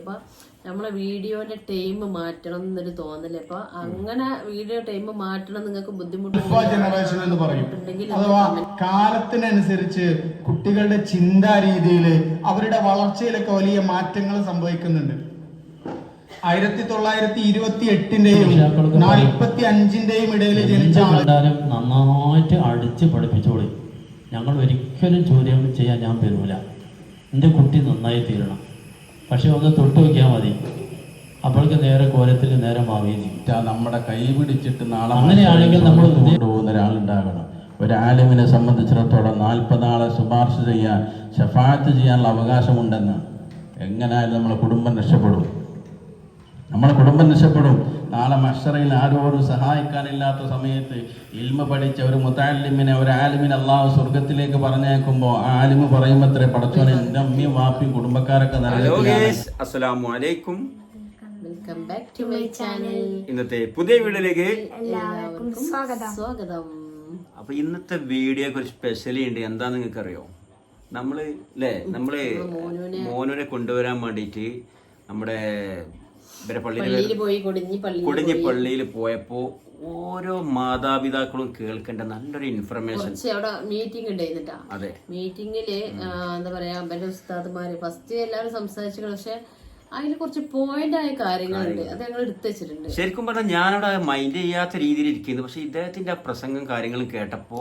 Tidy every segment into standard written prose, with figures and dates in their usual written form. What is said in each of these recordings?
അപ്പൊ നമ്മളെ വീഡിയോന്റെ ടൈം മാറ്റണം എന്നൊരു തോന്നല്. അപ്പൊ അങ്ങനെ വീഡിയോ ടൈം മാറ്റണം നിങ്ങൾക്ക് ജനറേഷൻ എന്ന് പറയും. അഥവാ കാലത്തിനനുസരിച്ച് കുട്ടികളുടെ ചിന്താ രീതിയിൽ അവരുടെ വളർച്ചയിലൊക്കെ വലിയ മാറ്റങ്ങൾ സംഭവിക്കുന്നുണ്ട്. 1928ന്റെയും 45ന്റെയും ഇടയിൽ ജനിച്ച ആൾക്കാരും നന്നായിട്ട് അടിച്ച് പഠിപ്പിച്ചോളി. ഞങ്ങൾ ഒരിക്കലും ചോദ്യം ചെയ്യാൻ ഞാൻ വരൂല. എൻ്റെ കുട്ടി നന്നായി തീരണം. പക്ഷെ ഒന്ന് തൊട്ട് വയ്ക്കാൻ മതി, അപ്പോഴേക്ക് നേരെ കോലത്തിൽ നേരെ മാവുകയും ചെയ്യും. നമ്മുടെ കൈ പിടിച്ചിട്ട് നാളെ അങ്ങനെയാണെങ്കിൽ നമ്മൾ കൊണ്ടുപോകുന്ന ഒരാളുണ്ടാകണം. ഒരു ആലിമിനെ സംബന്ധിച്ചിടത്തോളം 40 ആളെ ശുപാർശ ചെയ്യാൻ, ശഫാഅത്ത് ചെയ്യാനുള്ള അവകാശമുണ്ടെന്ന്. എങ്ങനെയായാലും നമ്മളെ കുടുംബം രക്ഷപ്പെടും. നാളെ മഹ്ശറയിൽ ആരോടും സഹായിക്കാനില്ലാത്ത സമയത്ത് ഇൽമ പഠിച്ച ഒരു മുതഅല്ലിമിനെ, ഒരു ആലിമിനെ അള്ളാഹു സ്വർഗത്തിലേക്ക് പറഞ്ഞേക്കുമ്പോൾ ആ ആലിമ് പറയുമ്പത്രേ, പടച്ചോനെ എൻ്റെ അമ്മയും വാപ്പിയും കുടുംബക്കാരൊക്കെ അസ്സലാമു അലൈക്കും. Welcome back to my channel. ഇന്നത്തെ പുതിയ വീഡിയോയിലേക്ക് എല്ലാവർക്കും സ്വാഗതം. അപ്പൊ ഇന്നത്തെ വീഡിയോക്ക് ഒരു സ്പെഷ്യലി ഉണ്ട്. എന്താന്ന് നിങ്ങൾക്ക് അറിയോ? നമ്മള് മോനുനെ കൊണ്ടുവരാൻ വേണ്ടിയിട്ട് നമ്മുടെ കൊടിഞ്ഞി പള്ളിയിൽ പോയപ്പോ ഓരോ മാതാപിതാക്കളും കേൾക്കേണ്ട നല്ലൊരു ഇൻഫർമേഷൻ. അവിടെ മീറ്റിംഗ് ഉണ്ടായിരുന്നിട്ടാ. അതെ, മീറ്റിംഗില് എന്താ പറയാ, ഉസ്താദ്മാര് ഫസ്റ്റ് എല്ലാവരും സംസാരിച്ചു. പക്ഷെ അതിൽ കുറച്ച് പോയിന്റ് ആയ കാര്യങ്ങളുണ്ട്, അത് ഞങ്ങൾ എടുത്തു വെച്ചിട്ടുണ്ട്. ശരിക്കും പറഞ്ഞാൽ ഞാനവിടെ മൈൻഡ് ചെയ്യാത്ത രീതിയിൽ ഇരിക്കുന്നത്. പക്ഷെ ഇദ്ദേഹത്തിന്റെ ആ പ്രസംഗം കാര്യങ്ങളും കേട്ടപ്പോ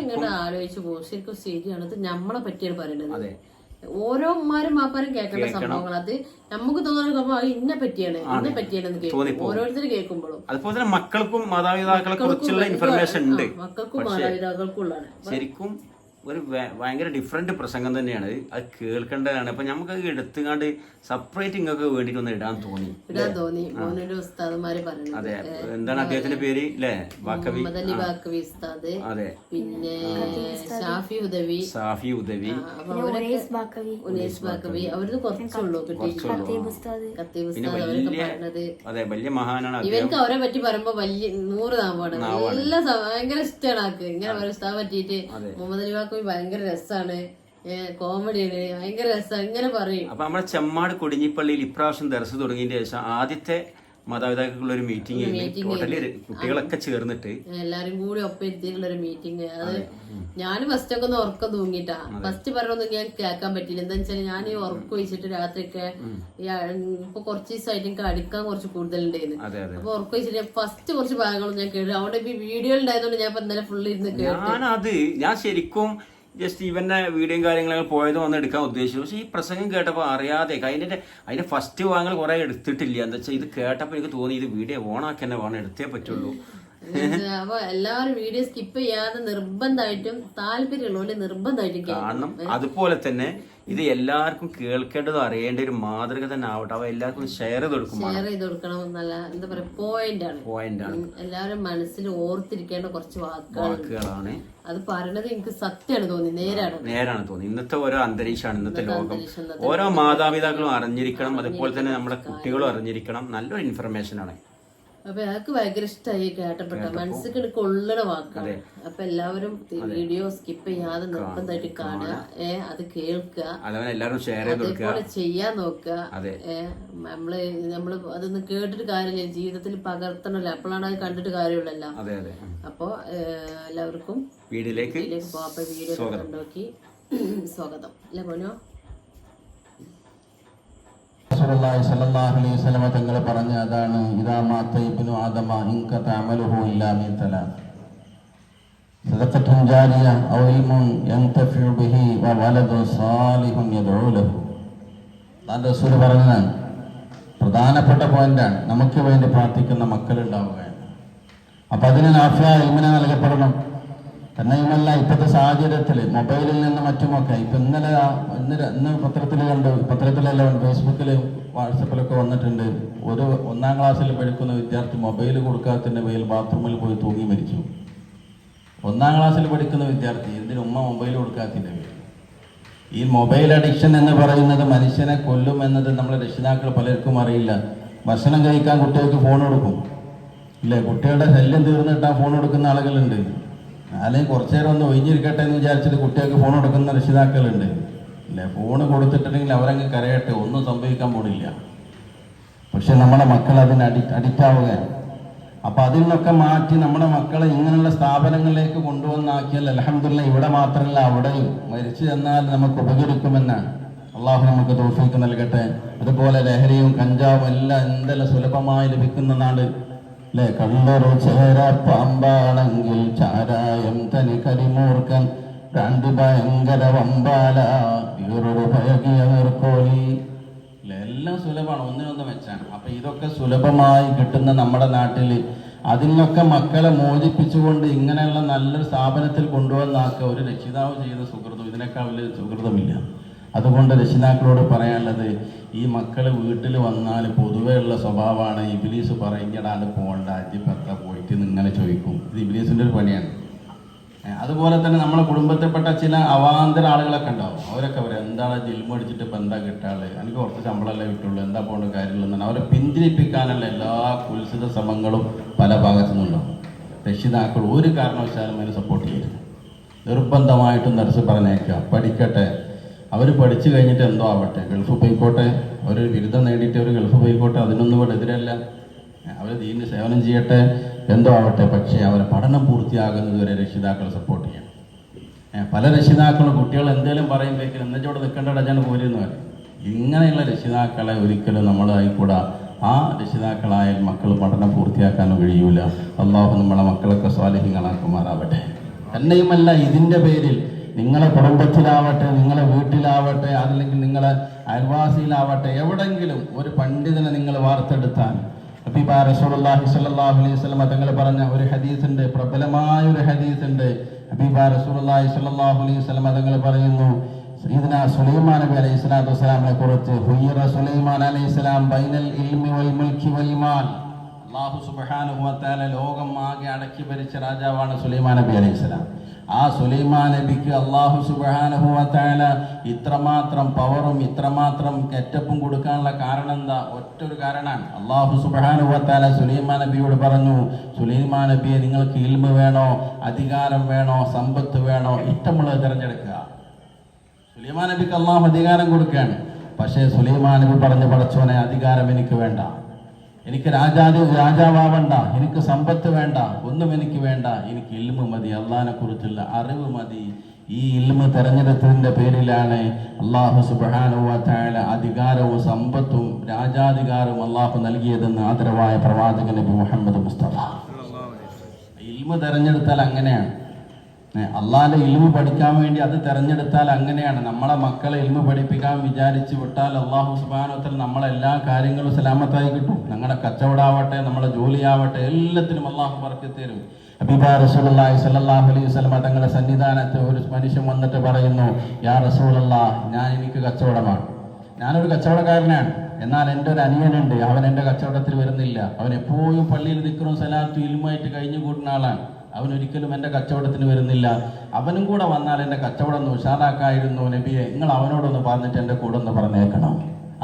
ഇങ്ങനെ ആലോചിച്ചു പോകും. ശരിക്കും ശരിയാണ്, ഇത് നമ്മളെ പറ്റിയാണ് പറയുന്നത്. അതെ, ഓരോ ഉമ്മാരും മാപ്പാരും കേൾക്കേണ്ട സംഭവങ്ങൾ. അത് നമുക്ക് തോന്നുന്ന ഇന്നെ പറ്റിയാണ് ഓരോരുത്തർ കേൾക്കുമ്പോഴും. അതുപോലെ തന്നെ മക്കൾക്കും മാതാപിതാക്കളെ കുറിച്ചുള്ള ഇൻഫർമേഷൻ ഉണ്ട്. മക്കൾക്കും മാതാപിതാക്കൾക്കും ഉള്ളതാണ്. ശരിക്കും ഒരു ഭയങ്കര ഡിഫറെന്റ് പ്രസംഗം തന്നെയാണ്. അത് കേൾക്കേണ്ടതാണ്. അപ്പൊ നമുക്ക് എടുത്തുകൊണ്ട് സെപ്പറേറ്റ് ഇങ്ങൊക്കെ വേണ്ടിട്ട് ഒന്ന് ഇടാൻ തോന്നി. മോനൊരു ഉസ്താദ്മാര് പറഞ്ഞു. അതെ, എന്താണ് അദ്ദേഹത്തിന്റെ പേര്? അല്ലേ, ബാക്കവി ഉസ്താദ്. അതെ, പിന്നെ ഷാഫി ഉദവി, ഉനൈസ് ബാക്കവി. അവരത് കുറച്ചുള്ളൂ കിട്ടിയത്. അതെ, വലിയ മഹാനാണ്. ഇവർക്ക് അവരെ പറ്റി പറയുമ്പോ വലിയ 100 നാവാണ്. നല്ല ഭയങ്കര ഇഷ്ടമാണ് ആക്ക്. ഇങ്ങനെ ഒരു ഉസ്താദ് പറ്റിയിട്ട്. മുഹമ്മദ് അലി ബാക്കവി ഭയങ്കര രസാണ്, കോമഡിയാണ്, ഭയങ്കര രസം ഇങ്ങനെ പറയും. അപ്പൊ നമ്മുടെ ചെമ്മാട് കൊടിഞ്ഞിപ്പള്ളിയിൽ ഇപ്രാവശ്യം ദർസ് തുടങ്ങിയതിന് ശേഷം ആദ്യത്തെ മാതാപിതാക്കളുള്ള ഒരു മീറ്റിംഗ്, കുട്ടികളൊക്കെ ചേർന്നിട്ട് എല്ലാരും കൂടി ഒപ്പം ഇരുത്തിയിട്ടുള്ള ഒരു മീറ്റിംഗ്. അത് ഞാൻ ഫസ്റ്റ് ഒക്കെ ഒന്ന് ഉറക്കം തൂങ്ങിട്ടാ. ഫസ്റ്റ് പറഞ്ഞൊന്നും ഞാൻ കേൾക്കാൻ പറ്റില്ല. എന്താ വെച്ചാൽ ഞാൻ ഈ ഉറക്കം ഒഴിച്ചിട്ട് രാത്രിയൊക്കെ ഇപ്പൊ കുറച്ച് ദിവസമായിട്ട് എനിക്ക് അടിക്കാൻ കുറച്ച് കൂടുതലുണ്ടായിരുന്നു. അപ്പൊ ഉറക്കം ഒഴിച്ചിട്ട് ഫസ്റ്റ് കുറച്ച് ഭാഗങ്ങളും ഞാൻ കേട്ടു. അവിടെ ഈ വീഡിയോ ഉണ്ടായതുകൊണ്ട് ഞാൻ ഇന്നലെ ഫുള്ള് ഇരുന്ന് കേട്ടു. ഞാൻ ശരിക്കും ജസ്റ്റ് ഇവന്റെ വീഡിയോയും കാര്യങ്ങളൊക്കെ പോയത് വന്ന് എടുക്കാൻ ഉദ്ദേശിച്ചു. പക്ഷെ ഈ പ്രസംഗം കേട്ടപ്പോൾ അറിയാതെ അതിന്റെ ഫസ്റ്റ് ഭാഗങ്ങൾ കുറെ എടുത്തിട്ടില്ല. എന്താ വെച്ചാൽ ഇത് കേട്ടപ്പോൾ എനിക്ക് തോന്നി ഇത് വീഡിയോ ഓണാക്കി തന്നെ വേണം, എടുത്തേ പറ്റുള്ളൂ. അപ്പൊ എല്ലാവരും വീഡിയോ സ്കിപ്പ് ചെയ്യാതെ നിർബന്ധമായിട്ടും താല്പര്യമുള്ളവര് നിർബന്ധമായിട്ടും കാണണം. അതുപോലെ തന്നെ ഇത് എല്ലാവർക്കും കേൾക്കേണ്ടതും അറിയേണ്ട ഒരു മാതൃക തന്നെ ആവട്ടെ. അവ എല്ലാവർക്കും ഷെയർ ചെയ്ത് കൊടുക്കണം. നല്ല എന്താ പറയാ, പോയിന്റ് ആണ്. എല്ലാവരും മനസ്സിൽ ഓർത്തിരിക്കേണ്ട കുറച്ച് വാക്കുകളാണ്. അത് പറയണത് എനിക്ക് സത്യമാണ് തോന്നി, നേരാണ് തോന്നി. ഇന്നത്തെ ഓരോ അന്തരീക്ഷമാണ്, ഇന്നത്തെ ലോകം. ഓരോ മാതാപിതാക്കളും അറിഞ്ഞിരിക്കണം, അതുപോലെ തന്നെ നമ്മുടെ കുട്ടികളും അറിഞ്ഞിരിക്കണം. നല്ലൊരു ഇൻഫർമേഷൻ ആണ്. അപ്പൊ അയാൾക്ക് ഭയങ്കര ഇഷ്ടമായി, കേട്ടപ്പെട്ട മനസ്സിൽ കൊള്ളണ വാക്കാണ്. അപ്പൊ എല്ലാവരും വീഡിയോ സ്കിപ്പ് ചെയ്യാതെ നിർബന്ധമായിട്ട് കാണുക, അത് കേൾക്കുക, അതേപോലെ ചെയ്യാൻ നോക്കുക. നമ്മള് അതൊന്ന് കേട്ടിട്ട് കാര്യമില്ല, ജീവിതത്തിൽ പകർത്തണല്ലോ, അപ്പോഴാണ് അത് കണ്ടിട്ട് കാര്യമുള്ളല്ലോ. അപ്പൊ എല്ലാവർക്കും വീഡിയോയിലേക്ക് പോവാം. അപ്പൊ വീഡിയോ കണ്ടോക്കി സ്വാഗതം. അല്ലെ പോനോ? റസൂലുള്ളാഹി സ്വല്ലല്ലാഹു അലൈഹി വസല്ലം തങ്ങൾ പറഞ്ഞ അതാണ്, ഇദാ മാത ഇബ്നു ആദമ ഇൻകത അമലുഹു ഇല്ലാ മിൻ തലാത്ത്, സദഖത്തുൻ ജാരിയ ഔ ഇൽമുൻ യൻതഫിഉ ബിഹി വ വലദുൻ സാലിഹുൻ യദ്ഉ ലഹു. അതാണ് റസൂൽ പറഞ്ഞതാണ്. പ്രധാനപ്പെട്ട പോയിന്റാണ്. നമുക്ക് വേണ്ടി പ്രാർത്ഥിക്കുന്ന മക്കളുണ്ടാവുകയാണ്. അപ്പൊ അതിന് നാഫിയായ ഇൽമിനെ നൽകപ്പെടണം. തന്നെയുമല്ല, ഇപ്പോഴത്തെ സാഹചര്യത്തിൽ മൊബൈലിൽ നിന്ന് മറ്റുമൊക്കെ ഇപ്പൊ ഇന്ന് പത്രത്തിലല്ല ഫേസ്ബുക്കിലും വാട്സപ്പിലൊക്കെ വന്നിട്ടുണ്ട്. ഒരു 1ാം ക്ലാസ്സിൽ പഠിക്കുന്ന വിദ്യാർത്ഥി മൊബൈൽ കൊടുക്കാത്തതിന്റെ പേരിൽ ബാത്റൂമിൽ പോയി തൂങ്ങി മരിച്ചു. 1ാം ക്ലാസ്സിൽ പഠിക്കുന്ന വിദ്യാർത്ഥി, എന്തിന് ഉമ്മ മൊബൈൽ കൊടുക്കാത്തതിന്റെ പേരിൽ. ഈ മൊബൈൽ അഡിക്ഷൻ എന്ന് പറയുന്നത് മനുഷ്യനെ കൊല്ലും എന്നത് നമ്മളെ രക്ഷിതാക്കൾ പലർക്കും അറിയില്ല. ഭക്ഷണം കഴിക്കാൻ കുട്ടികൾക്ക് ഫോൺ കൊടുക്കും, ഇല്ലേ? കുട്ടികളുടെ ശല്യം തീർന്നിട്ടാൻ ഫോൺ കൊടുക്കുന്ന ആളുകളുണ്ട്. അല്ലെങ്കിൽ കുറച്ചു നേരം ഒന്ന് ഒഴിഞ്ഞിരിക്കട്ടെ എന്ന് വിചാരിച്ചിട്ട് കുട്ടികൾക്ക് ഫോൺ കൊടുക്കുന്ന രക്ഷിതാക്കളുണ്ട്, ഇല്ലേ? ഫോണ് കൊടുത്തിട്ടുണ്ടെങ്കിൽ അവരങ്ങ് കരയട്ടെ, ഒന്നും സംഭവിക്കാൻ പോണില്ല. പക്ഷെ നമ്മുടെ മക്കൾ അതിന് അഡിക്റ്റ് ആവുകയാണ്. അപ്പൊ അതിൽ നിന്നൊക്കെ മാറ്റി നമ്മുടെ മക്കളെ ഇങ്ങനെയുള്ള സ്ഥാപനങ്ങളിലേക്ക് കൊണ്ടുവന്നാക്കിയാൽ അൽഹംദുലില്ലാഹ് ഇവിടെ മാത്രമല്ല അവിടെയും മരിച്ചു ചെന്നാൽ നമുക്ക് ഉപകരിക്കുമെന്നാണ്. അള്ളാഹു നമുക്ക് തൗഫീഖ് നൽകട്ടെ. അതുപോലെ ലഹരിയും കഞ്ചാവും എല്ലാം എന്തെല്ലാം സുലഭമായി ലഭിക്കുന്ന നാട് അല്ലെ. കള്ളൊരു ചേര പാമ്പാണെങ്കിൽ ചാരായം തനി കരിമൂർക്കൻ രണ്ട് ഭയങ്കര വമ്പാല വേറൊരു ഭയകിയ നീർക്കോലി. എല്ലാം സുലഭമാണ്, ഒന്നിനൊന്ന് വെച്ചാണ്. അപ്പൊ ഇതൊക്കെ സുലഭമായി കിട്ടുന്ന നമ്മുടെ നാട്ടിൽ അതിൽ നിന്നൊക്കെ മക്കളെ മോചിപ്പിച്ചുകൊണ്ട് ഇങ്ങനെയുള്ള നല്ലൊരു സ്ഥാപനത്തിൽ കൊണ്ടുവന്നാക്കുക ഒരു രക്ഷിതാവ് ചെയ്യുന്ന സുഹൃത്തും ഇതിനേക്കാൾ വലിയ സുഹൃത്തുമില്ല. അതുകൊണ്ട് രക്ഷിതാക്കളോട് പറയാനുള്ളത്, ഈ മക്കൾ വീട്ടിൽ വന്നാൽ പൊതുവേ ഉള്ള സ്വഭാവമാണ് ഇബ്ലീസ് പറയുന്നതാണ് പോകണ്ട അജിപ്പത്ത പോയിട്ട് ഇങ്ങനെ ചോദിക്കും. ഇത് ഇബ്ലീസിൻ്റെ ഒരു പണിയാണ്. അതുപോലെ തന്നെ നമ്മളെ കുടുംബത്തിൽപ്പെട്ട ചില അവാന്തര ആളുകളൊക്കെ ഉണ്ടാവും. അവരൊക്കെ എന്താണ് ജിൽമടിച്ചിട്ട് ഇപ്പം എന്താ കിട്ടാള്, എനിക്ക് കുറച്ച് ശമ്പളമല്ലേ കിട്ടുള്ളൂ, എന്താ പോകേണ്ട കാര്യമുള്ളതെന്നാണ് അവരെ പിന്തിരിപ്പിക്കാനുള്ള എല്ലാ കുൽസിത ശ്രമങ്ങളും പല ഭാഗത്തു നിന്നുണ്ടാവും. രക്ഷിതാക്കൾ ഒരു കാരണവശാലും അതിന് സപ്പോർട്ട് ചെയ്യരുത്. നിർബന്ധമായിട്ടും നർസ് പറഞ്ഞേക്കുക, പഠിക്കട്ടെ. അവർ പഠിച്ചു കഴിഞ്ഞിട്ട് എന്തോ ആവട്ടെ, ഗൾഫ് പോയിക്കോട്ടെ, അവർ ബിരുദം നേടിയിട്ട് അവർ ഗൾഫ് പോയിക്കോട്ടെ, അതിനൊന്നും ഇവിടെ എതിരല്ല. അവർ ദീനിന് സേവനം ചെയ്യട്ടെ, എന്തോ ആവട്ടെ. പക്ഷേ അവരെ പഠനം പൂർത്തിയാകുന്നത് വരെ രക്ഷിതാക്കൾ സപ്പോർട്ട് ചെയ്യണം. പല രക്ഷിതാക്കളും കുട്ടികൾ എന്തെങ്കിലും പറയുമ്പോഴേക്കും എന്നോട് നിൽക്കേണ്ട ഞാൻ പോരുന്നു പറയും. ഇങ്ങനെയുള്ള രക്ഷിതാക്കളെ ഒരിക്കലും നമ്മൾ ആയിക്കൂടാ. ആ രക്ഷിതാക്കളായ മക്കൾ പഠനം പൂർത്തിയാക്കാനും കഴിയൂല. അള്ളാഹു നമ്മളെ മക്കളൊക്കെ സ്വാലിഹ്യങ്ങളാക്കുമാറാവട്ടെ. തന്നെയുമല്ല, ഇതിൻ്റെ പേരിൽ നിങ്ങളെ കുടുംബത്തിലാവട്ടെ, നിങ്ങളെ വീട്ടിലാവട്ടെ, അതല്ലെങ്കിൽ നിങ്ങളെ അയൽവാസിയിലാവട്ടെ, എവിടെങ്കിലും ഒരു പണ്ഡിതനെ നിങ്ങൾ വാർത്തെടുത്താൽ, ഹബീബായ റസൂലുള്ളാഹി സ്വല്ലല്ലാഹു അലൈഹി വസല്ലം തങ്ങൾ പറഞ്ഞ ഒരു ഹദീസുണ്ട്, പ്രബലമായ ഒരു ഹദീസുണ്ട്. ഹബീബായ റസൂലുള്ളാഹി സ്വല്ലല്ലാഹു അലൈഹി വസല്ലം തങ്ങൾ പറയുന്നു, സയ്യിദുനാ സുലൈമാൻ നബി അലൈഹി സ്വലാത്തു വസ്സലാമിനെ കുറിച്ച്, ഹുയ്യിറ സുലൈമാൻ അലൈഹിസ്സലാം ബൈനൽ ഇൽമി വൽ മുൽക്കി വൽ മാൽ. അല്ലാഹു സുബ്ഹാനഹു വ തആല ലോകം ആകെ അടക്കി ഭരിച്ച രാജാവാണ് സുലൈമാൻ നബി അലൈഹിസ്സലാം. ആ സുലൈമാൻ നബിക്ക് അല്ലാഹു സുബ്ഹാനഹു വ തആല ഇത്രമാത്രം പവറും ഇത്രമാത്രം കെറ്റപ്പും കൊടുക്കാനുള്ള കാരണം എന്താ? ഒറ്റൊരു കാരണമാണ്. അല്ലാഹു സുബ്ഹാനഹു വ തആല സുലൈമാൻ നബിയോട് പറഞ്ഞു, സുലൈമാൻ നബിയെ, നിങ്ങൾക്ക് ഇൽമ വേണോ, അധികാരം വേണോ, സമ്പത്ത് വേണോ, ഇഷ്ടമുള്ളത് തിരഞ്ഞെടുക്കുക. സുലൈമാൻ നബിക്ക് അല്ലാഹു അധികാരം കൊടുക്കുകയാണ്. പക്ഷേ സുലൈമാൻ നബി പറഞ്ഞു, പടച്ചോനെ, അധികാരം എനിക്ക് വേണ്ട, എനിക്ക് രാജാവാവണ്ട, എനിക്ക് സമ്പത്ത് വേണ്ട, ഒന്നും എനിക്ക് വേണ്ട, എനിക്ക് ഇൽമ് മതി, അള്ളാഹിനെ കുറിച്ചുള്ള അറിവ് മതി. ഈ ഇൽമ് തെരഞ്ഞെടുത്തതിൻ്റെ പേരിലാണ് അല്ലാഹു സുബ്ഹാനഹു വ തആല അധികാരവും സമ്പത്തും രാജാധികാരവും അള്ളാഹു നൽകിയതെന്ന് ആദരവായ പ്രവാചകൻ നബി മുഹമ്മദ് മുസ്തഫ. ഇൽമ് തെരഞ്ഞെടുത്താൽ അങ്ങനെയാണ്. അള്ളാഹിന്റെ ഇൽമു പഠിക്കാൻ വേണ്ടി അത് തെരഞ്ഞെടുത്താൽ അങ്ങനെയാണ്. നമ്മളെ മക്കളെ ഇൽമു പഠിപ്പിക്കാൻ വിചാരിച്ചു വിട്ടാൽ അള്ളാഹു സുബ്ഹാനഹു വ തആല നമ്മളെല്ലാ കാര്യങ്ങളും സലാമത്തായി കിട്ടും. ഞങ്ങളുടെ കച്ചവടമാവട്ടെ, നമ്മളെ ജോലിയാവട്ടെ, എല്ലാത്തിനും അള്ളാഹു ബർക്കത്ത് തരും. ഹബീബായ റസൂലുള്ളാഹി സ്വല്ലല്ലാഹു അലൈഹി വസല്ലം തങ്ങളുടെ സന്നിധാനത്ത് ഒരു മനുഷ്യൻ വന്നിട്ട് പറയുന്നു, യാ റസൂലല്ലാഹ്, എനിക്ക് കച്ചവടമാണ്, ഞാനൊരു കച്ചവടക്കാരനാണ്. എന്നാൽ എൻ്റെ ഒരു അനിയനുണ്ട്, അവൻ എൻ്റെ കച്ചവടത്തിൽ വരുന്നില്ല. അവൻ എപ്പോഴും പള്ളിയിൽ ദിക്റും സലാത്തും ഇൽമുമായിട്ട് കഴിഞ്ഞു കൂടുന്ന ആളാണ്. അവനൊരിക്കലും എൻ്റെ കച്ചവടത്തിന് വരുന്നില്ല. അവനും കൂടെ വന്നാൽ എൻ്റെ കച്ചവടം ഒന്ന് ഉഷാറാക്കായിരുന്നു നബിയെ, നിങ്ങൾ അവനോടൊന്ന് പറഞ്ഞിട്ട് എൻ്റെ കൂടെ ഒന്ന് പറഞ്ഞേക്കണം.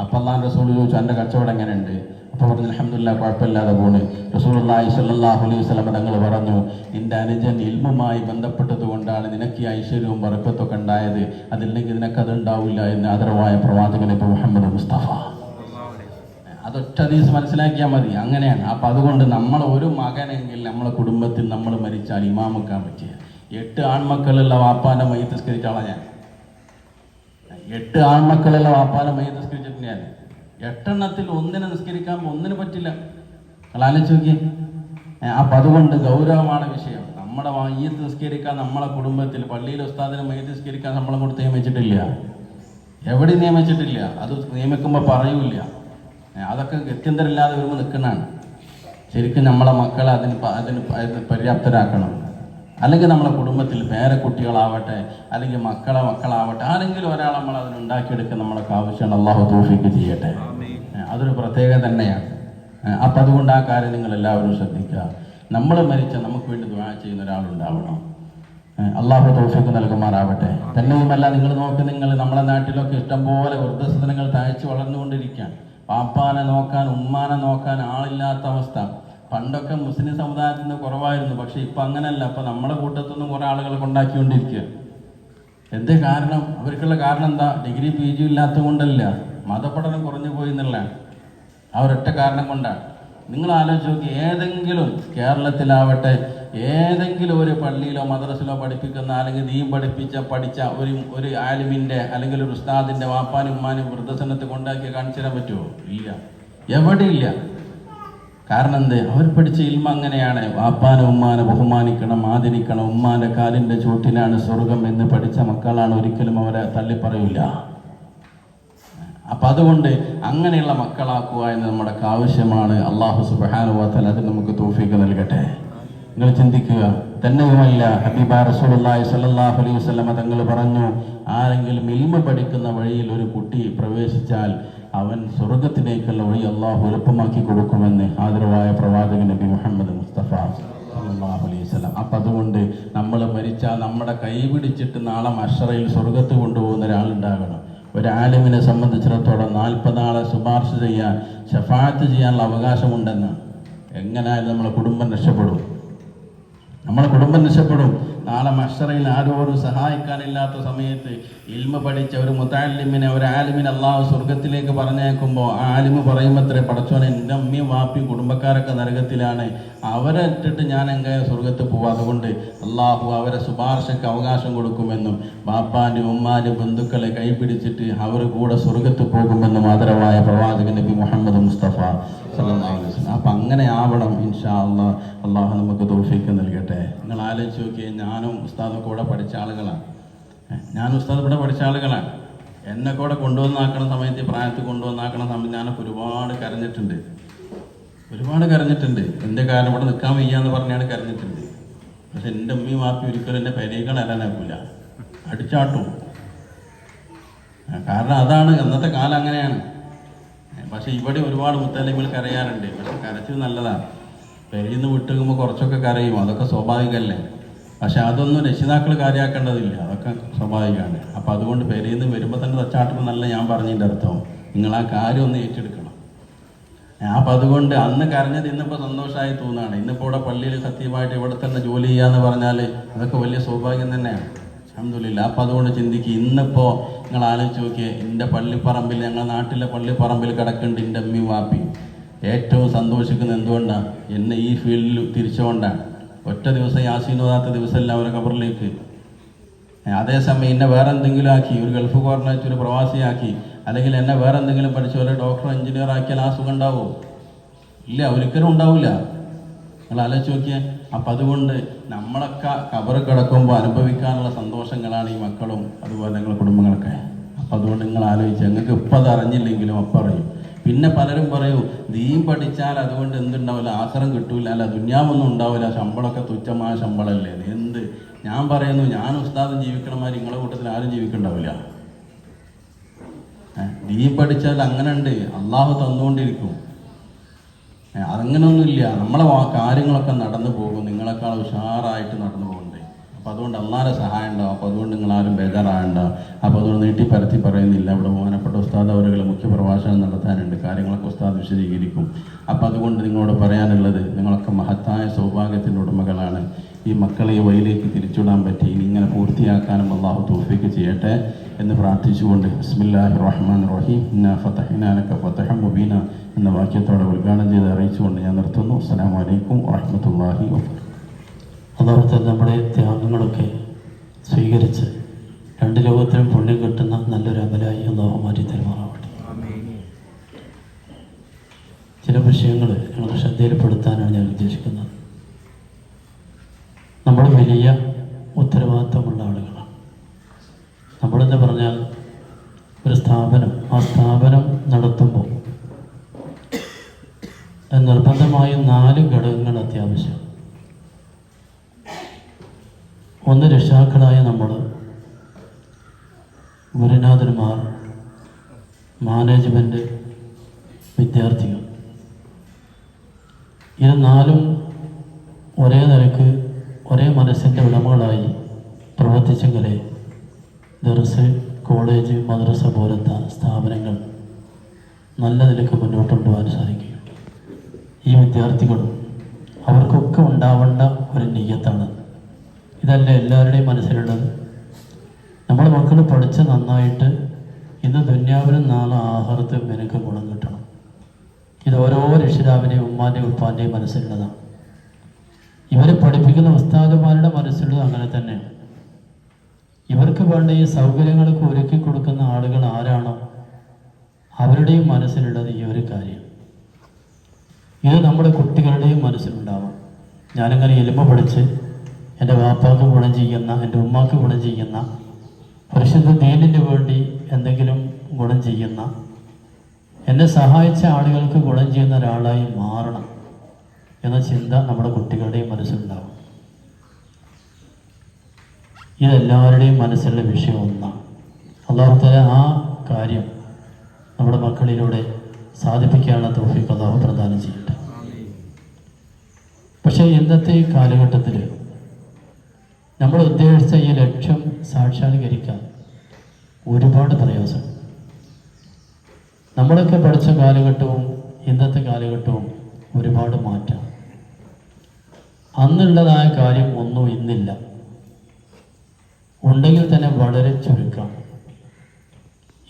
അപ്പം അല്ലാഹു റസൂൽ ചോദിച്ചു, എൻ്റെ കച്ചവടം എങ്ങനെയുണ്ട്? അപ്പോൾ പറഞ്ഞു, അൽഹംദുലില്ലാഹ്, കുഴപ്പമില്ലാതെ പോണ്. റസൂലുള്ളാഹി സ്വല്ലല്ലാഹു അലൈഹി വസല്ലം തങ്ങൾ പറഞ്ഞു, നിൻ്റെ അനുജൻ ഇൽമുമായി ബന്ധപ്പെട്ടത് കൊണ്ടാണ് നിനക്ക് ഈ ഐശ്വര്യവും ബർക്കത്തൊക്കെ ഉണ്ടായത്, അതില്ലെങ്കിൽ നിനക്കത് ഉണ്ടാവില്ല എന്ന് ആദരവായ പ്രവാചകൻ നബി മുഹമ്മദ് മുസ്തഫ. അതൊറ്റ ഹദീസ് മനസ്സിലാക്കിയാൽ മതി. അങ്ങനെയാണ്. അപ്പം അതുകൊണ്ട് നമ്മൾ ഒരു മകനെങ്കിൽ നമ്മളെ കുടുംബത്തിൽ നമ്മൾ മരിച്ചാൽ ഇമാമക്കാൻ പറ്റിയ 8 ആൺമക്കളുള്ള വാപ്പാൻ്റെ മയ്യിത്ത് നിസ്കരിച്ച ആളാണ് ഞാൻ. 8 ആൺമക്കളുള്ള വാപ്പാൻ്റെ മയ്യിത്ത് നിസ്കരിച്ചിട്ട് ഞാൻ 8 എണ്ണത്തിൽ ഒന്നിനെ നിസ്കരിക്കാൻ ഒന്നിന് പറ്റില്ല. നിങ്ങൾ ആലോചിച്ച് നോക്കി. അപ്പം അതുകൊണ്ട് ഗൗരവമാണ് വിഷയം. നമ്മുടെ മയ്യിത്ത് നിസ്കരിക്കാൻ നമ്മളെ കുടുംബത്തിൽ പള്ളിയിൽ ഉസ്താദിനെ മയ്യിത്ത് നിസ്കരിക്കാൻ നമ്മളെ കൊണ്ട് നിയമിച്ചിട്ടില്ല, എവിടെ നിയമിച്ചിട്ടില്ല. അത് നിയമിക്കുമ്പോൾ പറയൂല. അതൊക്കെ ഗത്യന്തരമില്ലാതെ വരുമ്പോൾ നിൽക്കുന്നതാണ്. ശരിക്കും നമ്മളെ മക്കളെ അതിന് പര്യാപ്തരാക്കണം. അല്ലെങ്കിൽ നമ്മളെ കുടുംബത്തിൽ പേരക്കുട്ടികളാവട്ടെ, അല്ലെങ്കിൽ മക്കളാവട്ടെ, ആരെങ്കിലും ഒരാൾ നമ്മൾ അതിനുണ്ടാക്കിയെടുക്കാൻ നമ്മളൊക്കെ ആവശ്യമാണ്. അള്ളാഹു തൗഫീഖ് ചെയ്യട്ടെ. അതൊരു പ്രത്യേകത തന്നെയാണ്. അപ്പം അതുകൊണ്ട് ആ കാര്യം നിങ്ങൾ എല്ലാവരും ശ്രദ്ധിക്കുക. നമ്മൾ മരിച്ച നമുക്ക് വേണ്ടി ദുആ ചെയ്യുന്ന ഒരാളുണ്ടാവണം. അള്ളാഹു തൗഫീഖ് നൽകുമാറാവട്ടെ. തന്നെയുമല്ല, നിങ്ങൾ നമ്മളെ നാട്ടിലൊക്കെ ഇഷ്ടംപോലെ വൃദ്ധസദനങ്ങൾ താഴ്ച വളർന്നുകൊണ്ടിരിക്കുകയാണ്. പാപ്പാനെ നോക്കാൻ, ഉമ്മാനെ നോക്കാൻ ആളില്ലാത്ത അവസ്ഥ. പണ്ടൊക്കെ മുസ്ലിം സമുദായത്തിൽ നിന്ന് കുറവായിരുന്നു, പക്ഷെ ഇപ്പം അങ്ങനെയല്ല. അപ്പം നമ്മുടെ കൂട്ടത്തു നിന്നും കുറേ ആളുകളെ കൊണ്ടാക്കിക്കൊണ്ടിരിക്കുക. എന്തേ കാരണം? അവർക്കുള്ള കാരണം എന്താ? ഡിഗ്രി PG ഇല്ലാത്തത് കൊണ്ടല്ല, മതപഠനം കുറഞ്ഞു പോയി എന്നുള്ളതാണ്. ആ ഒരൊറ്റ കാരണം കൊണ്ടാണ്. നിങ്ങൾ ആലോചിച്ച് നോക്കി, ഏതെങ്കിലും കേരളത്തിലാവട്ടെ ഏതെങ്കിലും ഒരു പള്ളിയിലോ മദ്രസയിലോ പഠിപ്പിക്കുന്ന അല്ലെങ്കിൽ നീ പഠിച്ച ഒരു ആലിമിൻ്റെ അല്ലെങ്കിൽ ഒരു ഉസ്താദിൻ്റെ വാപ്പാനും ഉമ്മാനും വൃദ്ധസനത്ത് കൊണ്ടാക്കി കാണിച്ചു തരാൻ പറ്റുമോ? ഇല്ല, എവിടെയില്ല. കാരണം എന്ത്? അവർ പഠിച്ച ഇൽമ അങ്ങനെയാണ്. വാപ്പാനെ ഉമ്മാനെ ബഹുമാനിക്കണം, ആദരിക്കണം, ഉമ്മാൻ്റെ കാലിൻ്റെ ചൂട്ടിലാണ് സ്വർഗം എന്ന് പഠിച്ച മക്കളാണ്. ഒരിക്കലും അവരെ തള്ളിപ്പറയില്ല. അപ്പം അതുകൊണ്ട് അങ്ങനെയുള്ള മക്കളാക്കുക എന്ന് നമ്മുടെ ആവശ്യമാണ്. അള്ളാഹു സുബ്ഹാനഹു വ തആല അതിന് നമുക്ക് തൗഫീഖ് നൽകട്ടെ. നിങ്ങൾ ചിന്തിക്കുക. തന്നെയുമല്ല, ഹബീബ റസൂലുള്ളാഹി സ്വല്ലല്ലാഹു അലൈഹി വസല്ലം തങ്ങൾ പറഞ്ഞു, ആരെങ്കിലും ഇൽമ പഠിക്കുന്ന വഴിയിൽ ഒരു കുട്ടി പ്രവേശിച്ചാൽ അവൻ സ്വർഗത്തിലേക്കുള്ള വഴി അള്ളാഹു എളുപ്പമാക്കി കൊടുക്കുമെന്ന് ആദരവായ പ്രവാചകൻ നബി മുഹമ്മദ് മുസ്തഫ സല്ലല്ലാഹു അലൈഹി വസല്ലം. അപ്പം അതുകൊണ്ട് നമ്മൾ മരിച്ചാൽ നമ്മുടെ കൈ പിടിച്ചിട്ട് നാളെ മഹ്ശറയിൽ സ്വർഗത്ത് കൊണ്ടുപോകുന്ന ഒരാളുണ്ടാകണം. ഒരു ആലിമിനെ സംബന്ധിച്ചിടത്തോളം 40 ആളെ ശുപാർശ ചെയ്യാൻ, ശഫാഅത്ത് ചെയ്യാനുള്ള അവകാശമുണ്ടെന്ന്. എങ്ങനെയായാലും നമ്മളെ കുടുംബം രക്ഷപ്പെടും. നാളെ മഹ്ശറയിൽ ആരോരും സഹായിക്കാനില്ലാത്ത സമയത്ത് ഇൽമ പഠിച്ച ഒരു മുതഅല്ലിമിനെ, ഒരു ആലിമിനെ അള്ളാഹു സ്വർഗത്തിലേക്ക് പറഞ്ഞേക്കുമ്പോൾ ആ ആലിമ് പറയുമത്രേ, പടച്ചോനെ എൻ്റെ അമ്മയും വാപ്പിയും കുടുംബക്കാരൊക്കെ നരകത്തിലാണ്, അവരെ ഇട്ടിട്ട് ഞാൻ എങ്ങനെ സ്വർഗത്ത് പോവാം, അതുകൊണ്ട് അള്ളാഹു അവരെ ശുപാർശയ്ക്ക് അവകാശം കൊടുക്കുമെന്നും വാപ്പാൻ്റെ ഉമ്മാൻ്റെ ബന്ധുക്കളെ കൈപിടിച്ചിട്ട് അവർ കൂടെ സ്വർഗത്ത് പോകുമെന്നും ആദരവായ പ്രവാചകൻ നബി മുഹമ്മദ് മുസ്തഫ സല്ലല്ലാഹു അലൈഹി വസല്ലം. അപ്പം അങ്ങനെ ആവണം ഇൻഷാ അല്ലാഹ്. അള്ളാഹു നമുക്ക് തൗഫീഖ് നൽകട്ടെ. നിങ്ങൾ ആലോചിച്ച് നോക്കിയാൽ ഞാനും ഉസ്താദൊക്കെ ഇവിടെ പഠിച്ച ആളുകളാണ്. എന്നെ കൂടെ കൊണ്ടുവന്നാക്കണ സമയത്ത്, പ്രായത്തിൽ കൊണ്ടുവന്നാക്കണ സമയത്ത് ഞാനൊക്കെ ഒരുപാട് കരഞ്ഞിട്ടുണ്ട്. എൻ്റെ കാരണം ഇവിടെ നിൽക്കാൻ വയ്യാന്ന് പറഞ്ഞാണ് കരഞ്ഞിട്ടുണ്ട്. പക്ഷെ എൻ്റെ ഉമ്മയും വാപ്പി ഒരിക്കലും എൻ്റെ പെരേകൾ അല്ലാനാക്കൂല, അടിച്ചാട്ടും. കാരണം അതാണ് അന്നത്തെ കാലം, അങ്ങനെയാണ്. പക്ഷെ ഇവിടെ ഒരുപാട് മുത്തല്ലിമികൾ കരയാറുണ്ട്. പക്ഷെ കരച്ചിൽ നല്ലതാണ്. പെരയിൽ നിന്ന് വിട്ടുകുമ്പോൾ കുറച്ചൊക്കെ കരയും, അതൊക്കെ സ്വാഭാവികമല്ലേ. പക്ഷെ അതൊന്നും രക്ഷിതാക്കൾ കാര്യമാക്കേണ്ടതില്ല, അതൊക്കെ സ്വാഭാവികമാണ്. അപ്പം അതുകൊണ്ട് പെരയിൽ നിന്ന് വരുമ്പോൾ തന്നെ തച്ചാട്ടം നല്ല ഞാൻ പറഞ്ഞതിൻ്റെ അർത്ഥം നിങ്ങൾ ആ കാര്യം ഒന്ന് ഏറ്റെടുക്കണം. അപ്പം അതുകൊണ്ട് അന്ന് കരഞ്ഞത് ഇന്നിപ്പോൾ സന്തോഷമായി തോന്നുകയാണ്. ഇന്നിപ്പോൾ ഇവിടെ പള്ളിയിൽ സത്യമായിട്ട് ഇവിടെ തന്നെ ജോലി ചെയ്യാന്ന് പറഞ്ഞാൽ അതൊക്കെ വലിയ സൗഭാഗ്യം തന്നെയാണ്. അൽഹംദുലില്ലാ. അപ്പം അതുകൊണ്ട് ചിന്തിക്കുക, ഇന്നിപ്പോൾ നിങ്ങൾ ആലോചിച്ച് നോക്കിയേ, എൻ്റെ പള്ളിപ്പറമ്പിൽ, ഞങ്ങളുടെ നാട്ടിലെ പള്ളിപ്പറമ്പിൽ കിടക്കുന്നുണ്ട് എൻ്റെ അമ്മയും വാപ്പിയും. ഏറ്റവും സന്തോഷിക്കുന്നത് എന്തുകൊണ്ടാണ്? എന്നെ ഈ ഫീൽഡിൽ തിരിച്ചുകൊണ്ടാണ്. ഒറ്റ ദിവസം യാസീനോദാത്ത ദിവസമല്ല അവരെ ഖബറിലേക്ക്. അതേസമയം എന്നെ വേറെ എന്തെങ്കിലും ആക്കി, ഒരു ഗൾഫ് കോർണേറ്റ് ഒരു പ്രവാസിയാക്കി, അല്ലെങ്കിൽ എന്നെ വേറെ എന്തെങ്കിലും പഠിച്ച പോലെ ഡോക്ടർ എഞ്ചിനീയർ ആക്കിയാൽ ആ സുഖം ഉണ്ടാവുമോ? ഇല്ല, ഒരിക്കലും ഉണ്ടാവില്ല. നിങ്ങൾ ആലോചിച്ച് നോക്കിയേ. അപ്പം അതുകൊണ്ട് നമ്മളൊക്കെ ഖബറ് കിടക്കുമ്പോൾ അനുഭവിക്കാനുള്ള സന്തോഷങ്ങളാണ് ഈ മക്കളും അതുപോലെ നിങ്ങളുടെ കുടുംബങ്ങളൊക്കെ. അപ്പം അതുകൊണ്ട് നിങ്ങൾ ആലോചിച്ച്, ഞങ്ങൾക്ക് ഇപ്പം അത് അറിഞ്ഞില്ലെങ്കിലും അപ്പം അറിയും. പിന്നെ പലരും പറയും ദീൻ പഠിച്ചാൽ അതുകൊണ്ട് എന്തുണ്ടാവില്ല, ആഖിറം കിട്ടൂല, അല്ല ദുന്യാവൊന്നും ഉണ്ടാവില്ല, ശമ്പളമൊക്കെ തുച്ഛമായ ശമ്പളമല്ലേ. എന്ത് ഞാൻ പറയുന്നു, ഞാൻ ഉസ്താദും ജീവിക്കണമാതിരി നിങ്ങളുടെ കൂട്ടത്തിൽ ആരും ജീവിക്കണ്ടാവില്ല. ദീൻ പഠിച്ചാൽ അങ്ങനെ ഉണ്ട്, അള്ളാഹു തന്നുകൊണ്ടിരിക്കും. അതങ്ങനെയൊന്നുമില്ല. നമ്മളെ കാര്യങ്ങളൊക്കെ നടന്നു പോകും, നിങ്ങളെക്കാൾ ഉഷാറായിട്ട് നടന്നു പോകുന്നുണ്ട്. അപ്പോൾ അതുകൊണ്ട് അള്ളാഹുടെ സഹായം ഉണ്ടാവും. അപ്പോൾ അതുകൊണ്ട് നിങ്ങളാരും ബേജാറാകണ്ട. അപ്പോൾ അതുകൊണ്ട് നീട്ടിപ്പരത്തി പറയുന്നില്ല. ഇവിടെ ബഹുമാനപ്പെട്ട ഉസ്താദ് അവരുകൾ മുഖ്യപ്രഭാഷണം നടത്താനുണ്ട്, കാര്യങ്ങളൊക്കെ ഉസ്താദ് വിശദീകരിക്കും. അപ്പോൾ അതുകൊണ്ട് നിങ്ങളോട് പറയാനുള്ളത്, നിങ്ങളൊക്കെ മഹത്തായ സൗഭാഗ്യത്തിൻ്റെ ഉടമകളാണ്. ഈ മക്കളെ ഈ വഴിയിലേക്ക് തിരിച്ചുവിടാൻ പറ്റി, ഇങ്ങനെ പൂർത്തിയാക്കാനും അള്ളാഹു തൗഫീഖ് ചെയ്യട്ടെ എന്ന് പ്രാർത്ഥിച്ചുകൊണ്ട് ബിസ്മില്ലാഹിർ റഹ്മാനിർ റഹീം ഇന്നാ ഫതഹ്നാ ലക ഫതഹൻ മുബീന എന്ന വാക്യത്തോടെ ഉദ്ഘാടനം ചെയ്ത് അറിയിച്ചുകൊണ്ട് ഞാൻ നിർത്തുന്നു. അസ്സലാമു അലൈക്കും വറഹ്മത്തുള്ളാഹി വബറകാതുഹു. അള്ളാഹു നമ്മുടെ ത്യാഗങ്ങളൊക്കെ സ്വീകരിച്ച് രണ്ട് ലോകത്തിലും പുണ്യം കിട്ടുന്ന നല്ലൊരു അമലായി അള്ളാഹു മാറ്റി തരുമാറാവട്ടെ. ചില വിഷയങ്ങൾ ഞങ്ങൾ ശ്രദ്ധയിൽപ്പെടുത്താനാണ് ഞാൻ ഉദ്ദേശിക്കുന്നത്. നമ്മൾ വലിയ ഉത്തരവാദിത്തമുള്ള ആളുകളാണ്. നമ്മളെന്ന് പറഞ്ഞാൽ ഒരു സ്ഥാപനം, ആ സ്ഥാപനം നടത്തുമ്പോൾ നിർബന്ധമായും 4 ഘടകങ്ങൾ അത്യാവശ്യം. ഒന്ന്, രക്ഷാക്കളായ നമ്മൾ, ഗുരുനാഥന്മാർ, മാനേജ്മെൻറ്റ്, വിദ്യാർത്ഥികൾ. ഇത് 4ഉം ഒരേ നിലക്ക് ഒരേ മനസ്സിൻ്റെ ഉടമകളായി പ്രവർത്തിച്ചെങ്കിലേ ദർസ്, കോളേജ്, മദ്രസ പോലത്തെ സ്ഥാപനങ്ങൾ നല്ല നിലക്ക് മുന്നോട്ട് കൊണ്ടുപോകാൻ സാധിക്കും. ഈ വിദ്യാർത്ഥികളും അവർക്കൊക്കെ ഉണ്ടാവേണ്ട ഒരു നിയ്യത്താണ്. ഇതല്ല എല്ലാവരുടെയും മനസ്സിലുള്ളത്. നമ്മുടെ മക്കൾ പഠിച്ച് നന്നായിട്ട് ഇന്ന് ദുന്യാവിനും നാളെ ആഹാരത്തിൽ നിനക്ക് ഗുണം കിട്ടണം. ഇത് ഓരോ രക്ഷിതാവിൻ്റെയും ഉമ്മാൻ്റെയും ഉപ്പാൻ്റെയും മനസ്സിലുള്ളതാണ്. ഇവരെ പഠിപ്പിക്കുന്ന ഉസ്താദുമാരുടെ മനസ്സിലുള്ളത് അങ്ങനെ തന്നെയാണ്. ഇവർക്ക് വേണ്ട ഈ സൗകര്യങ്ങളൊക്കെ ഒരുക്കി കൊടുക്കുന്ന ആളുകൾ ആരാണോ അവരുടെയും മനസ്സിലുള്ളത് ഈ ഒരു കാര്യം. ഇത് നമ്മുടെ കുട്ടികളുടെയും മനസ്സിലുണ്ടാവും. ഞാനിങ്ങനെ എലുമ്പ പഠിച്ച് എൻ്റെ വാപ്പാക്ക് ഗുണം ചെയ്യുന്ന, എൻ്റെ ഉമ്മാക്ക് ഗുണം ചെയ്യുന്ന, പരിശുദ്ധ ദീനിന് വേണ്ടി എന്തെങ്കിലും ഗുണം ചെയ്യുന്ന, എന്നെ സഹായിച്ച ആളുകൾക്ക് ഗുണം ചെയ്യുന്ന ഒരാളായി മാറണം എന്ന ചിന്ത നമ്മുടെ കുട്ടികളുടെയും മനസ്സിലുണ്ടാവും. ഇതെല്ലാവരുടെയും മനസ്സിലുള്ള വിഷയം ഒന്നാണ്. അല്ലാഹു തആല ആ കാര്യം നമ്മുടെ മക്കളിലൂടെ സാധിപ്പിക്കാനുള്ള തൗഫീഖ് അല്ലാഹു പ്രദാനം ചെയ്യട്ടെ. പക്ഷേ ഇന്നത്തെ ഈ കാലഘട്ടത്തിൽ നമ്മൾ ഉദ്ദേശിച്ച ഈ ലക്ഷ്യം സാക്ഷാത്കരിക്കാൻ ഒരുപാട് പ്രയാസം. നമ്മളൊക്കെ പഠിച്ച കാലഘട്ടവും ഇന്നത്തെ കാലഘട്ടവും ഒരുപാട് മാറ്റം. അന്നുള്ളതായ കാര്യം ഒന്നും ഇന്നില്ല, ഉണ്ടെങ്കിൽ തന്നെ വളരെ ചുരുക്കമാണ്.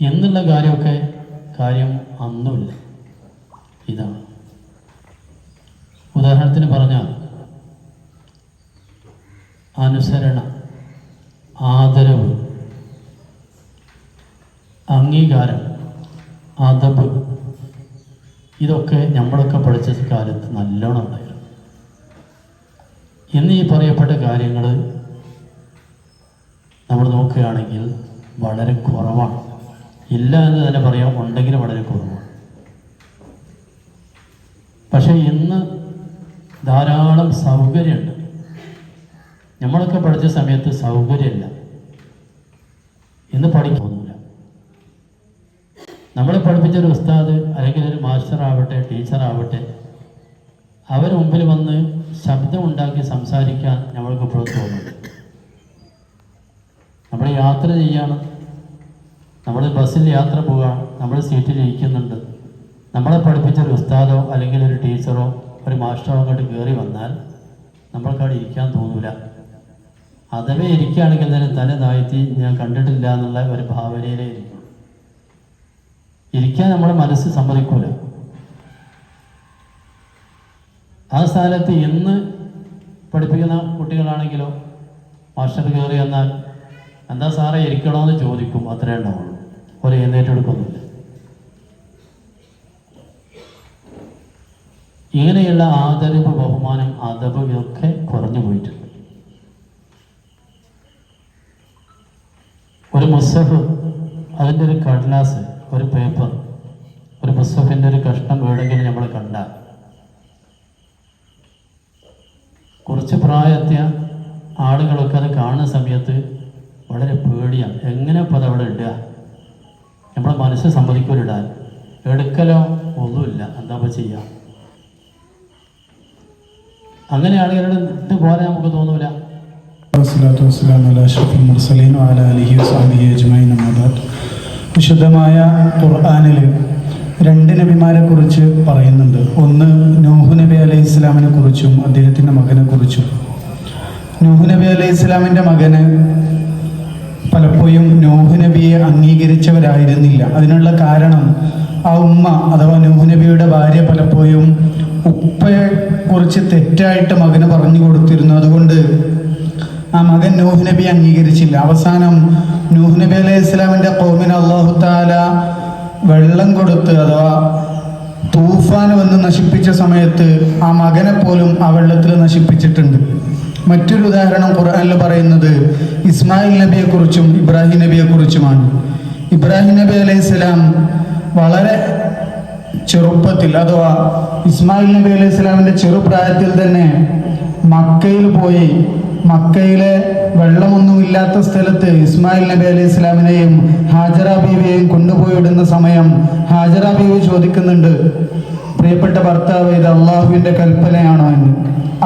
എന്നുള്ള കാര്യം അന്നുമില്ല. ഇതാണ് ഉദാഹരണത്തിന് പറഞ്ഞാൽ അനുസരണ, ആദരവ്, അംഗീകാരം, അദബ്, ഇതൊക്കെ നമ്മളൊക്കെ പഠിച്ച കാലത്ത് നല്ലോണം ഉണ്ടായിരുന്നു. ഇന്ന് ഈ പറയപ്പെട്ട കാര്യങ്ങൾ നമ്മൾ നോക്കുകയാണെങ്കിൽ വളരെ കുറവാണ്. ഇല്ല എന്ന് തന്നെ പറയാം, ഉണ്ടെങ്കിൽ വളരെ കുറവാണ്. പക്ഷേ ഇന്ന് ധാരാളം സൗകര്യമുണ്ട്. നമ്മളൊക്കെ പഠിച്ച സമയത്ത് സൗകര്യമില്ല. ഇന്ന് പഠിക്കുന്നില്ല. നമ്മളെ പഠിപ്പിച്ചൊരു ഉസ്താദ് അല്ലെങ്കിൽ ഒരു മാസ്റ്റർ ആവട്ടെ, ടീച്ചറാവട്ടെ, അവർ മുമ്പിൽ വന്ന് ശബ്ദമുണ്ടാക്കി സംസാരിക്കാൻ നമ്മൾക്ക് ഇപ്പോഴും തോന്നുന്നു. നമ്മൾ യാത്ര ചെയ്യാണ്, നമ്മൾ ബസ്സിൽ യാത്ര പോവുകയാണ്, നമ്മൾ സീറ്റിൽ ഇരിക്കുന്നുണ്ട്. നമ്മളെ പഠിപ്പിച്ചൊരു ഉസ്താദോ അല്ലെങ്കിൽ ഒരു ടീച്ചറോ ഒരു മാസ്റ്ററോ അങ്ങോട്ട് കയറി വന്നാൽ നമ്മൾക്കവിടെ ഇരിക്കാൻ തോന്നില്ല. അഥവേ ഇരിക്കുകയാണെങ്കിൽ തന്നെ തല താഴ്ത്തി ഞാൻ കണ്ടിട്ടില്ല എന്നുള്ള ഒരു ഭാവനയിലേ ഇരിക്കും. ഇരിക്കാൻ നമ്മുടെ മനസ്സ് സമ്മതിക്കൂല. ആ സ്ഥാനത്ത് ഇന്ന് പഠിപ്പിക്കുന്ന കുട്ടികളാണെങ്കിലോ മാസ്റ്റർ കയറി വന്നാൽ എന്താ സാറേ ഇരിക്കണമെന്ന് ചോദിക്കും, അത്രേ ഉണ്ടാവുള്ളൂ. ഒരു എഴുന്നേറ്റെടുക്കൊന്നുമില്ല. ഇങ്ങനെയുള്ള ആദരവ്, ബഹുമാനം, അദബ് ഇതൊക്കെ കുറഞ്ഞു പോയിട്ടുണ്ട്. ഒരു മുസഫ്, അതിൻ്റെ ഒരു കടലാസ്, ഒരു പേപ്പർ, ഒരു മുസഫിൻ്റെ ഒരു കഷ്ണം എവിടെയെങ്കിലും നമ്മൾ കണ്ടാൽ കുറച്ച് പ്രായത്തിയ ആളുകളൊക്കെ അത് കാണുന്ന സമയത്ത് വളരെ പേടിയാണ്. എങ്ങനെ ഇപ്പോൾ അതവിടെ ഇടുക? നമ്മുടെ മനസ്സ് സമ്മതിക്കൂലിടാൻ. എടുക്കലോ ഒന്നുമില്ല, എന്താ ചെയ്യുക? അങ്ങനെ ആളുകളുടെ ഇതുപോലെ നമുക്ക് തോന്നൂല. വിശുദ്ധമായ ഖുർആനിൽ 2 നബിമാരെ കുറിച്ച് പറയുന്നുണ്ട്. ഒന്ന് നൂഹ് നബി അലൈഹി ഇസ്ലാമിനെ കുറിച്ചും അദ്ദേഹത്തിൻ്റെ മകനെ കുറിച്ചും. നൂഹ് നബി അലൈഹി ഇസ്ലാമിൻ്റെ മകന് പലപ്പോഴും നൂഹ് നബിയെ അംഗീകരിച്ചവരായിരുന്നില്ല. അതിനുള്ള കാരണം ആ ഉമ്മ അഥവാ നൂഹ് നബിയുടെ ഭാര്യ പലപ്പോഴും ഉപ്പയെ കുറിച്ച് തെറ്റായിട്ട് മകന് പറഞ്ഞു കൊടുത്തിരുന്നു. അതുകൊണ്ട് ആ മകൻ നൂഹ് നബി അംഗീകരിച്ചില്ല. അവസാനം നൂഹ് നബി അലൈഹി ഇസ്ലാമിൻ്റെ ഖൗമിന് അല്ലാഹു തആല വെള്ളം കൊടുത്ത് അഥവാ തൂഫാൻ വന്ന് നശിപ്പിച്ച സമയത്ത് ആ മകനെ പോലും ആ വെള്ളത്തിൽ നശിപ്പിച്ചിട്ടുണ്ട്. മറ്റൊരു ഉദാഹരണം ഖുർആനിൽ പറയുന്നത് ഇസ്മായിൽ നബിയെ കുറിച്ചും ഇബ്രാഹിം നബിയെ കുറിച്ചുമാണ്. ഇബ്രാഹിം നബി അലൈഹി സ്വലാം വളരെ ചെറുപ്പത്തിൽ അഥവാ ഇസ്മായിൽ നബി അലൈഹി സ്വലാമിൻ്റെ ചെറുപ്രായത്തിൽ തന്നെ മക്കയിൽ പോയി മക്കയിലെ വെള്ളമൊന്നുമില്ലാത്ത സ്ഥലത്ത് ഇസ്മായിൽ നബി അലൈഹി സ്വലാമിനെയും ഹാജറ ബീവിയെയും കൊണ്ടുപോയി ഇടുന്ന സമയം ഹാജറ ബീവി ചോദിക്കുന്നുണ്ട്, പ്രിയപ്പെട്ട ഭർത്താവ്, ഇത് അള്ളാഹുവിൻ്റെ കൽപ്പനയാണോ എന്ന്.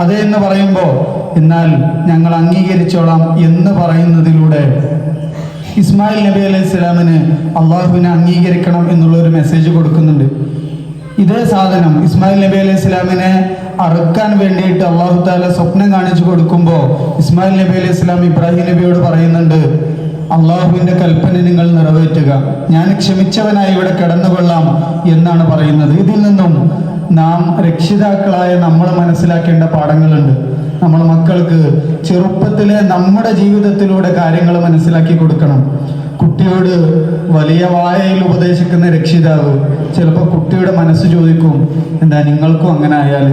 അതെ എന്ന് പറയുമ്പോൾ എന്നാൽ ഞങ്ങൾ അംഗീകരിച്ചോളാം എന്ന് പറയുന്നതിലൂടെ ഇസ്മായിൽ നബി അലൈഹി സ്വലാമിന് അള്ളാഹുവിനെ അംഗീകരിക്കണം എന്നുള്ളൊരു മെസ്സേജ് കൊടുക്കുന്നുണ്ട്. ഇതേ സാധനം ഇസ്മായിൽ നബി അലൈഹി സ്വലാമിനെ അറുക്കാൻ വേണ്ടിയിട്ട് അള്ളാഹു താല സ്വപ്നം കാണിച്ചു കൊടുക്കുമ്പോൾ ഇസ്മായിൽ നബി അലൈഹി സ്വലാം ഇബ്രാഹിം നബിയോട് പറയുന്നുണ്ട്, അള്ളാഹുവിൻ്റെ കൽപ്പന നിങ്ങൾ നിറവേറ്റുക, ഞാൻ ക്ഷമിച്ചവനായി ഇവിടെ കിടന്നുകൊള്ളാം എന്നാണ് പറയുന്നത്. ഇതിൽ നിന്നും നാം രക്ഷിതാക്കളായ നമ്മൾ മനസ്സിലാക്കേണ്ട പാഠങ്ങളുണ്ട്. നമ്മൾ മക്കൾക്ക് ചെറുപ്പത്തിലെ നമ്മുടെ ജീവിതത്തിലൂടെ കാര്യങ്ങൾ മനസ്സിലാക്കി കൊടുക്കണം. കുട്ടിയോട് വലിയ വായയിൽ ഉപദേശിക്കുന്ന രക്ഷിതാവ് ചിലപ്പോൾ കുട്ടിയുടെ മനസ്സ് ചോദിക്കും, എന്താ നിങ്ങൾക്കും അങ്ങനെ ആയാൽ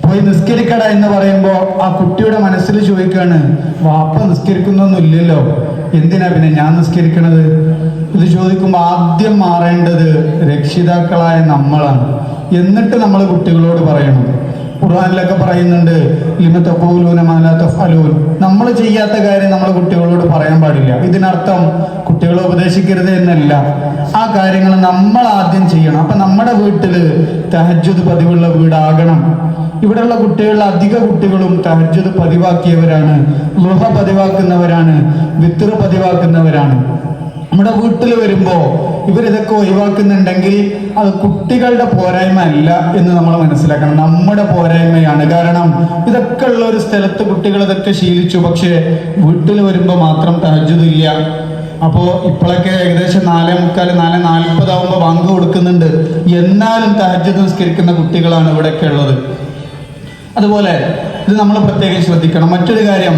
പോയി നിസ്കരിക്കട എന്ന് പറയുമ്പോൾ ആ കുട്ടിയുടെ മനസ്സിൽ ചോദിക്കാണ്, വാപ്പ നിസ്കരിക്കുന്നൊന്നും ഇല്ലല്ലോ, എന്തിനാ പിന്നെ ഞാൻ നിസ്കരിക്കണത്? ഇത് ചോദിക്കുമ്പോൾ ആദ്യം മാറേണ്ടത് രക്ഷിതാക്കളായ നമ്മളാണ്. എന്നിട്ട് നമ്മൾ കുട്ടികളോട് പറയണം. ഖുർആനിലൊക്കെ പറയുന്നുണ്ട്, ലിമ തഖൂലൂന മാ ലാ തഫ്അലൂൻ. നമ്മൾ ചെയ്യാത്ത കാര്യം നമ്മൾ കുട്ടികളോട് പറയാൻ പാടില്ല. ഇതിനർത്ഥം കുട്ടികളെ ഉപദേശിക്കരുത് എന്നല്ല, ആ കാര്യങ്ങൾ നമ്മൾ ആദ്യം ചെയ്യണം. അപ്പൊ നമ്മുടെ വീട്ടില് തഹജ്ജുദ് പതിവുള്ള വീടാകണം. ഇവിടെയുള്ള കുട്ടികളിൽ അധിക കുട്ടികളും തഹജ്ജുദ് പതിവാക്കിയവരാണ്, ളുഹ പതിവാക്കുന്നവരാണ്, വിത്ർ പതിവാക്കുന്നവരാണ്. നമ്മുടെ വീട്ടിൽ വരുമ്പോ ഇവരിതൊക്കെ ഒഴിവാക്കുന്നുണ്ടെങ്കിൽ അത് കുട്ടികളുടെ പോരായ്മ അല്ല എന്ന് നമ്മൾ മനസ്സിലാക്കണം, നമ്മുടെ പോരായ്മയാണ്. കാരണം ഇതൊക്കെ ഉള്ള ഒരു സ്ഥലത്ത് കുട്ടികൾ ഇതൊക്കെ ശീലിച്ചു, പക്ഷേ വീട്ടിൽ വരുമ്പോൾ മാത്രം തഹജ്ജുദ് ഇല്ല. അപ്പോൾ ഇപ്പോഴൊക്കെ ഏകദേശം 4:45 4:40 ആകുമ്പോൾ ബാങ്ക് കൊടുക്കുന്നുണ്ട്, എന്നാലും തഹജ്ജുദ് നിസ്കരിക്കുന്ന കുട്ടികളാണ് ഇവിടെയൊക്കെ ഉള്ളത്. അതുപോലെ ഇത് നമ്മൾ പ്രത്യേകം ശ്രദ്ധിക്കണം. മറ്റൊരു കാര്യം,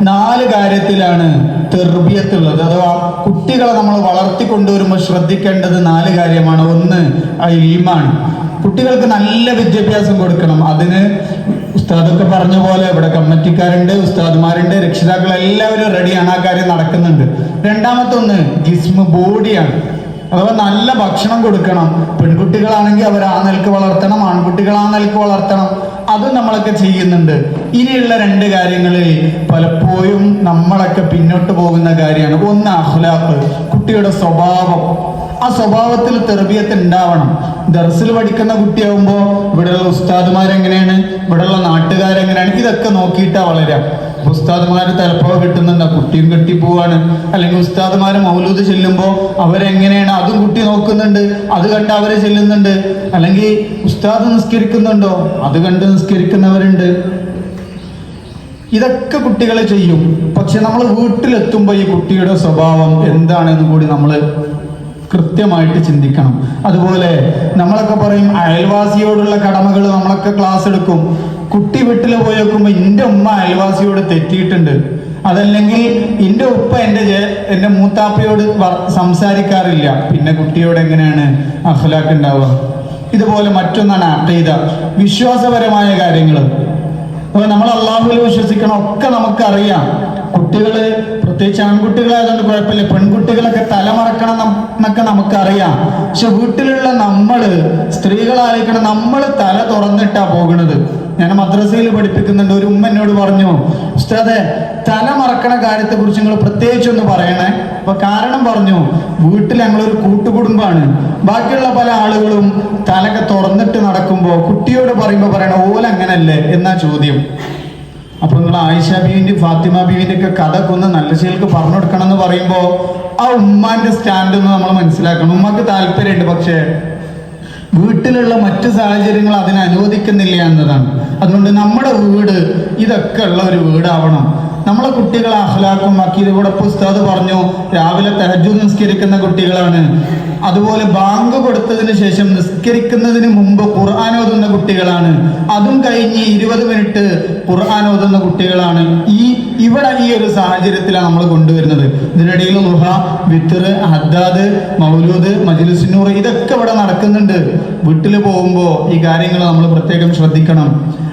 4 കാര്യത്തിലാണ് തെർബിയത്തുള്ളത്, അഥവാ കുട്ടികളെ നമ്മൾ വളർത്തിക്കൊണ്ടുവരുമ്പോൾ ശ്രദ്ധിക്കേണ്ടത് 4 കാര്യമാണ്. ഒന്ന് ഇൽമാണ്. കുട്ടികൾക്ക് നല്ല വിദ്യാഭ്യാസം കൊടുക്കണം. അതിന് ഉസ്താദൊക്കെ പറഞ്ഞ പോലെ ഇവിടെ കമ്മിറ്റിക്കാരുണ്ട്, ഉസ്താദുമാരുണ്ട്, രക്ഷിതാക്കൾ എല്ലാവരും റെഡിയാണ്, ആ കാര്യം നടക്കുന്നുണ്ട്. രണ്ടാമത്തെ ഒന്ന് ജിസ്മ്, ബോഡിയാണ്. അഥവാ നല്ല ഭക്ഷണം കൊടുക്കണം. പെൺകുട്ടികളാണെങ്കിൽ അവർ ആ നിലക്ക് വളർത്തണം, ആൺകുട്ടികൾ ആ നിലക്ക് വളർത്തണം. അതും നമ്മളൊക്കെ ചെയ്യുന്നുണ്ട്. ഇനിയുള്ള 2 കാര്യങ്ങളിൽ പലപ്പോഴും നമ്മളൊക്കെ പിന്നോട്ട് പോകുന്ന കാര്യമാണ്. ഒന്ന് അഖ്ലാഖ്, കുട്ടിയുടെ സ്വഭാവം. ആ സ്വഭാവത്തിൽ തെർബിയത്ത് ഉണ്ടാവണം. ദർസിൽ പഠിക്കുന്ന കുട്ടിയാകുമ്പോൾ ഇവിടെയുള്ള ഉസ്താദുമാരെങ്ങനെയാണ്, ഇവിടെയുള്ള നാട്ടുകാരെങ്ങനെയാണ്, ഇതൊക്കെ നോക്കിയിട്ടാണ് വളരാം. ഉസ്താദുമാര് തലപ്പുറ കിട്ടുന്നുണ്ട്, കുട്ടിയും കെട്ടിപ്പോവാണ്. അല്ലെങ്കിൽ ഉസ്താദുമാര് മൗലൂദ് ചെല്ലുമ്പോൾ അവരെങ്ങനെയാണ്, അതും കുട്ടി നോക്കുന്നുണ്ട്, അത് കണ്ട് അവരെ ചെല്ലുന്നുണ്ട്. അല്ലെങ്കിൽ ഉസ്താദ് നിസ്കരിക്കുന്നുണ്ടോ, അത് കണ്ട് നിസ്കരിക്കുന്നവരുണ്ട്. ഇതൊക്കെ കുട്ടികൾ ചെയ്യും. പക്ഷെ നമ്മൾ വീട്ടിലെത്തുമ്പോൾ ഈ കുട്ടിയുടെ സ്വഭാവം എന്താണെന്ന് കൂടി നമ്മൾ കൃത്യമായിട്ട് ചിന്തിക്കണം. അതുപോലെ നമ്മളൊക്കെ പറയും അയൽവാസിയോടുള്ള കടമകൾ, നമ്മളൊക്കെ ക്ലാസ് എടുക്കും. കുട്ടി വീട്ടിൽ പോയി നോക്കുമ്പോൾ എൻ്റെ ഉമ്മ അയൽവാസിയോട് തെറ്റിയിട്ടുണ്ട്, അതല്ലെങ്കിൽ എൻ്റെ ഉപ്പ എൻ്റെ മൂത്താപ്പയോട് സംസാരിക്കാറില്ല. പിന്നെ കുട്ടിയോട് എങ്ങനെയാണ് അഖ്ലാഖ് ഉണ്ടാവുക? ഇതുപോലെ മറ്റൊന്നാണ് അഖീദ, വിശ്വാസപരമായ കാര്യങ്ങൾ. അപ്പോൾ നമ്മൾ അള്ളാഹുവിൽ വിശ്വസിക്കണം, ഒക്കെ നമുക്കറിയാം. കുട്ടികള് പ്രത്യേകിച്ച് ആൺകുട്ടികളായതുകൊണ്ട് കുഴപ്പമില്ല, പെൺകുട്ടികളൊക്കെ തലമറക്കണം എന്നൊക്കെ നമുക്കറിയാം. പക്ഷെ വീട്ടിലുള്ള നമ്മള് സ്ത്രീകളായിരിക്കണം, നമ്മൾ തല തുറന്നിട്ടാ പോകുന്നത്. ഞാൻ മദ്രസയിൽ പഠിപ്പിക്കുന്നുണ്ട്. ഒരു ഉമ്മ എന്നോട് പറഞ്ഞു, ഉസ്താദേ തല മറക്കണ കാര്യത്തെ കുറിച്ച് നിങ്ങൾ പ്രത്യേകിച്ചൊന്ന് പറയണേ. അപ്പൊ കാരണം പറഞ്ഞു, വീട്ടിൽ ഞങ്ങളൊരു കൂട്ടുകുടുംബാണ്. ബാക്കിയുള്ള പല ആളുകളും തലക്കെ തുറന്നിട്ട് നടക്കുമ്പോൾ കുട്ടിയോട് പറയുമ്പോൾ പറയണ ഓലങ്ങനല്ലേ എന്നാ ചോദ്യം. അപ്പൊ നിങ്ങൾ ആയിഷ ബീവിന്റെ ഫാത്തിമ ബീവിന്റെ ഒക്കെ കഥ ഒന്ന് നല്ല ശീലക്ക് പറഞ്ഞു കൊടുക്കണം എന്ന് പറയുമ്പോൾ ആ ഉമ്മാന്റെ സ്റ്റാൻഡ് ഒന്ന് നമ്മൾ മനസ്സിലാക്കണം. ഉമ്മക്ക് താല്പര്യമുണ്ട്, പക്ഷേ വീട്ടിലുള്ള മറ്റു സാഹചര്യങ്ങൾ അതിനെ അനുവദിക്കുന്നില്ല എന്നതാണ്. അതുകൊണ്ട് നമ്മുടെ വീട് ഇതൊക്കെ ഉള്ള ഒരു വീടാവണം. നമ്മളെ കുട്ടികളെ അഖ്ലാഖും അഖീദ. ഇവിടെ ഉസ്താദ് പറഞ്ഞു രാവിലെ തഹജ്ജുദ് നിസ്കരിക്കുന്ന കുട്ടികളാണ്. അതുപോലെ ബാങ്ക് കൊടുത്തതിന് ശേഷം നിസ്കരിക്കുന്നതിന് മുമ്പ് ഖുർആൻ ഓതുന്ന കുട്ടികളാണ്. അതും കഴിഞ്ഞ് 20 മിനിറ്റ് ഖുർആൻ ഓതുന്ന കുട്ടികളാണ്. ഇവിടെ ഈ ഒരു സാഹചര്യത്തിലാണ് നമ്മൾ കൊണ്ടുവരുന്നത്. ഇതിനിടയിൽ ളുഹ, വിത്ർ, ഹദ്ദാദ്, മൗലൂദ്, മജ്ലിസുൻ നൂർ ഇതൊക്കെ ഇവിടെ നടക്കുന്നുണ്ട്. വീട്ടിൽ പോകുമ്പോൾ ഈ കാര്യങ്ങൾ നമ്മൾ പ്രത്യേകം ശ്രദ്ധിക്കണം.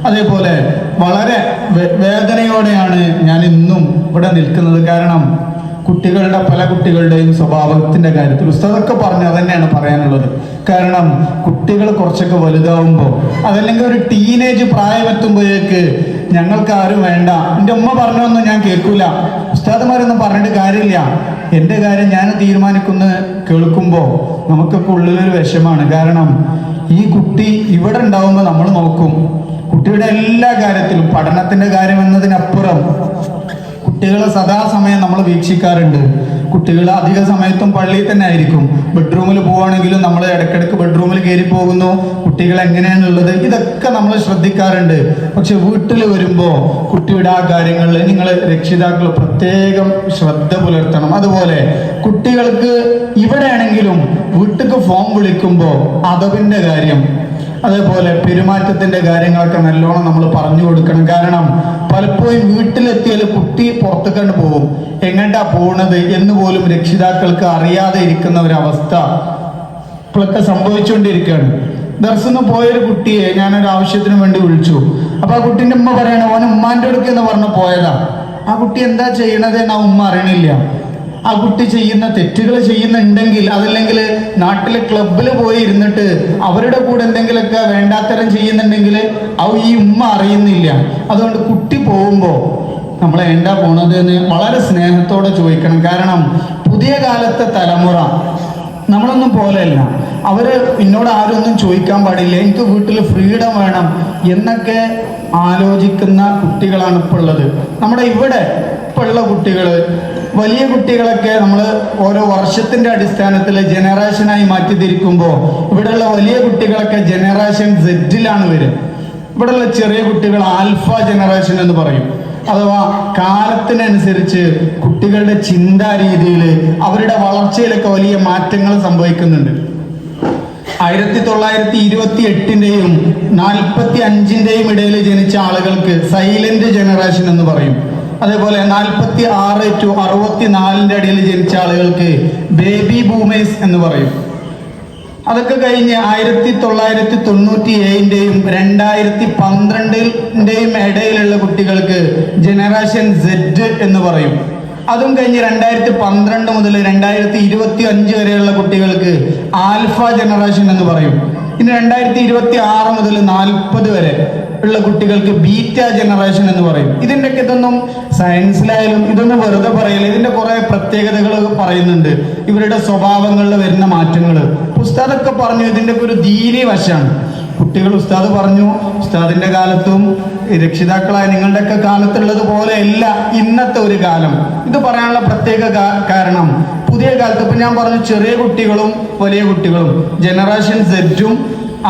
അതേപോലെ വളരെ വേദനയോടെയാണ് ഞാൻ ഇന്നും ഇവിടെ നിൽക്കുന്നത്. കാരണം പല കുട്ടികളുടെയും സ്വഭാവത്തിന്റെ കാര്യത്തിൽ ഉസ്താദൊക്കെ പറഞ്ഞു, അതന്നെയാണ് പറയാനുള്ളത്. കാരണം കുട്ടികൾ കുറച്ചൊക്കെ വലുതാവുമ്പോൾ, അതല്ലെങ്കിൽ ഒരു ടീനേജ് പ്രായമെത്തുമ്പോഴേക്ക് ഞങ്ങൾക്ക് ആരും വേണ്ട, എൻ്റെ ഉമ്മ പറഞ്ഞൊന്നും ഞാൻ കേൾക്കൂല, ഉസ്താദുമാരൊന്നും പറഞ്ഞിട്ട് കാര്യമില്ല, എൻ്റെ കാര്യം ഞാൻ തീരുമാനിക്കുന്ന കേൾക്കുമ്പോൾ നമുക്കൊക്കെ ഉള്ളിലൊരു വിഷമാണ്. കാരണം ഈ കുട്ടി ഇവിടെ ഉണ്ടാവുമ്പോൾ നമ്മൾ നോക്കും, കുട്ടിയുടെ എല്ലാ കാര്യത്തിലും പഠനത്തിന്റെ കാര്യം എന്നതിനപ്പുറം കുട്ടികളെ സദാസമയം നമ്മൾ വീക്ഷിക്കാറുണ്ട്. കുട്ടികൾ അധിക സമയത്തും പള്ളിയിൽ തന്നെ ആയിരിക്കും. ബെഡ്റൂമിൽ പോവുകയാണെങ്കിലും നമ്മൾ ഇടയ്ക്കിടയ്ക്ക് ബെഡ്റൂമിൽ കയറി പോകുന്നു. കുട്ടികൾ എങ്ങനെയാണുള്ളത് ഇതൊക്കെ നമ്മൾ ശ്രദ്ധിക്കാറുണ്ട്. പക്ഷെ വീട്ടിൽ വരുമ്പോൾ കുട്ടിയുടെ ആ കാര്യങ്ങളിൽ നിങ്ങൾ രക്ഷിതാക്കൾ പ്രത്യേകം ശ്രദ്ധ പുലർത്തണം. അതുപോലെ കുട്ടികൾക്ക് ഇവിടെയാണെങ്കിലും വീട്ടിലേക്ക് ഫോൺ വിളിക്കുമ്പോൾ അതവിൻ്റെ കാര്യം, അതേപോലെ പെരുമാറ്റത്തിന്റെ കാര്യങ്ങളൊക്കെ നല്ലോണം നമ്മൾ പറഞ്ഞു കൊടുക്കണം. കാരണം പലപ്പോഴും വീട്ടിലെത്തിയാൽ കുട്ടി പുറത്തേക്കണ്ട് പോകും, എങ്ങോട്ടാ പോണത് എന്ന് പോലും രക്ഷിതാക്കൾക്ക് അറിയാതെ ഇരിക്കുന്ന ഒരവസ്ഥ ഇപ്പോഴൊക്കെ സംഭവിച്ചുകൊണ്ടിരിക്കുകയാണ്. ദർശനം പോയൊരു കുട്ടിയെ ഞാനൊരു ആവശ്യത്തിന് വേണ്ടി വിളിച്ചു. അപ്പൊ ആ കുട്ടീൻ്റെ ഉമ്മ പറയണ ഓൻ ഉമ്മാന്റെ അടുക്ക് എന്ന് പറഞ്ഞ് പോയതാ. ആ കുട്ടി എന്താ ചെയ്യണത് എന്ന് ആ ഉമ്മ അറിയണില്ല. ആ കുട്ടി ചെയ്യുന്ന തെറ്റുകൾ ചെയ്യുന്നുണ്ടെങ്കിൽ, അതല്ലെങ്കിൽ നാട്ടിലെ ക്ലബിൽ പോയി ഇരുന്നിട്ട് അവരുടെ കൂടെ എന്തെങ്കിലുമൊക്കെ വേണ്ടാത്തരം ചെയ്യുന്നുണ്ടെങ്കിൽ ഈ ഉമ്മ അറിയുന്നില്ല. അതുകൊണ്ട് കുട്ടി പോകുമ്പോൾ നമ്മൾ എന്താ പോണത് എന്ന് വളരെ സ്നേഹത്തോടെ ചോദിക്കണം. കാരണം പുതിയ കാലത്തെ തലമുറ നമ്മളൊന്നും പോലെയല്ല. അവര് എന്നോട് ആരും ഒന്നും ചോദിക്കാൻ പാടില്ല, എനിക്ക് വീട്ടിൽ ഫ്രീഡം വേണം എന്നൊക്കെ ആലോചിക്കുന്ന കുട്ടികളാണ് ഇപ്പോൾ ഉള്ളത്. നമ്മുടെ ഇവിടെ ഇപ്പോൾ ഉള്ള കുട്ടികൾ, വലിയ കുട്ടികളൊക്കെ നമ്മൾ ഓരോ വർഷത്തിന്റെ അടിസ്ഥാനത്തിൽ ജനറേഷനായി മാറ്റി തിരിക്കുമ്പോൾ ഇവിടെയുള്ള വലിയ കുട്ടികളൊക്കെ ജനറേഷൻ സെറ്റിലാണ് വരിക. ഇവിടെയുള്ള ചെറിയ കുട്ടികൾ ആൽഫ ജനറേഷൻ എന്ന് പറയും. അഥവാ കാലത്തിനനുസരിച്ച് കുട്ടികളുടെ ചിന്താ രീതിയിൽ അവരുടെ വളർച്ചയിലൊക്കെ വലിയ മാറ്റങ്ങൾ സംഭവിക്കുന്നുണ്ട്. 1928-ന്റെയും 45-ന്റെയും ഇടയിൽ ജനിച്ച ആളുകൾക്ക് സൈലന്റ് ജനറേഷൻ എന്ന് പറയും. അതേപോലെ 46-64 ഇടയിൽ ജനിച്ച ആളുകൾക്ക് ബേബി ബൂമേഴ്സ് എന്ന് പറയും. അതൊക്കെ കഴിഞ്ഞ് 1997-ന്റെയും 2012-ന്റെയും ഇടയിലുള്ള കുട്ടികൾക്ക് ജനറേഷൻ സെഡ് എന്ന് പറയും. അതും കഴിഞ്ഞ് 2012 മുതൽ 2025 വരെയുള്ള കുട്ടികൾക്ക് ആൽഫ ജനറേഷൻ എന്ന് പറയും. ഇനി 2026 മുതൽ 40 വരെ ഉള്ള കുട്ടികൾക്ക് ബീറ്റ ജനറേഷൻ എന്ന് പറയും. ഇതിൻ്റെയൊക്കെ ഇതൊന്നും സയൻസിലായാലും ഇതൊന്നും വെറുതെ പറയില്ല. ഇതിന്റെ കുറെ പ്രത്യേകതകൾ പറയുന്നുണ്ട്, ഇവരുടെ സ്വഭാവങ്ങളിൽ വരുന്ന മാറ്റങ്ങൾ. ഉസ്താദൊക്കെ പറഞ്ഞു ഇതിൻ്റെയൊക്കെ ഒരു ദീനി വശമാണ്. കുട്ടികൾ ഉസ്താദ് പറഞ്ഞു, ഉസ്താദിന്റെ കാലത്തും രക്ഷിതാക്കളായ നിങ്ങളുടെയൊക്കെ കാലത്തുള്ളത് പോലെ അല്ല ഇന്നത്തെ ഒരു കാലം. ഇത് പറയാനുള്ള പ്രത്യേക കാരണം പുതിയ കാലത്ത് ഇപ്പൊ ഞാൻ പറഞ്ഞു ചെറിയ കുട്ടികളും വലിയ കുട്ടികളും ജനറേഷൻ സെറ്റും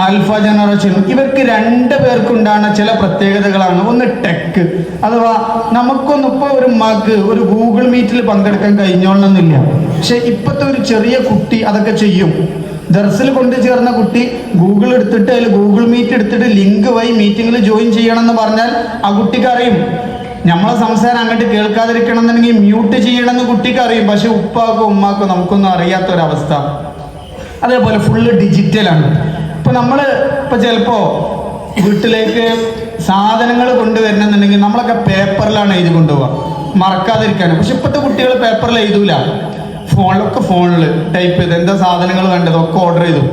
ആൽഫ ജനറേഷനും ഇവർക്ക് രണ്ടു പേർക്കുണ്ടാകുന്ന ചില പ്രത്യേകതകളാണ്. ഒന്ന് ടെക്, അഥവാ നമുക്കൊന്നും ഇപ്പൊ ഒരു മക്ക് ഒരു ഗൂഗിൾ മീറ്റിൽ പങ്കെടുക്കാൻ കഴിഞ്ഞോളണമെന്നില്ല. പക്ഷെ ഇപ്പോഴത്തെ ഒരു ചെറിയ കുട്ടി അതൊക്കെ ചെയ്യും. ദർസിൽ കൊണ്ടു ചേർന്ന കുട്ടി ഗൂഗിൾ എടുത്തിട്ട് അതിൽ ഗൂഗിൾ മീറ്റ് എടുത്തിട്ട് ലിങ്ക് വഴി മീറ്റിങ്ങിൽ ജോയിൻ ചെയ്യണം എന്ന് പറഞ്ഞാൽ ആ കുട്ടിക്ക് അറിയും. നമ്മളെ സംസാരം അങ്ങോട്ട് കേൾക്കാതിരിക്കണം എന്നുണ്ടെങ്കിൽ മ്യൂട്ട് ചെയ്യണമെന്ന് കുട്ടിക്ക് അറിയും. പക്ഷെ ഉപ്പാക്കോ ഉമ്മാക്കോ നമുക്കൊന്നും അറിയാത്തൊരവസ്ഥ. അതേപോലെ ഫുള്ള് ഡിജിറ്റലാണ്. ഇപ്പൊ നമ്മള് ഇപ്പൊ ചിലപ്പോ വീട്ടിലേക്ക് സാധനങ്ങൾ കൊണ്ടുവരണമെന്നുണ്ടെങ്കിൽ നമ്മളൊക്കെ പേപ്പറിലാണ് എഴുതി കൊണ്ടുപോവുക മറക്കാതിരിക്കാൻ. പക്ഷെ ഇപ്പോഴത്തെ കുട്ടികൾ പേപ്പറിൽ എഴുതൂല, ഫോണിൽ ടൈപ്പ് ചെയ്ത് എന്താ സാധനങ്ങൾ വേണ്ടത് ഒക്കെ ഓർഡർ ചെയ്തു.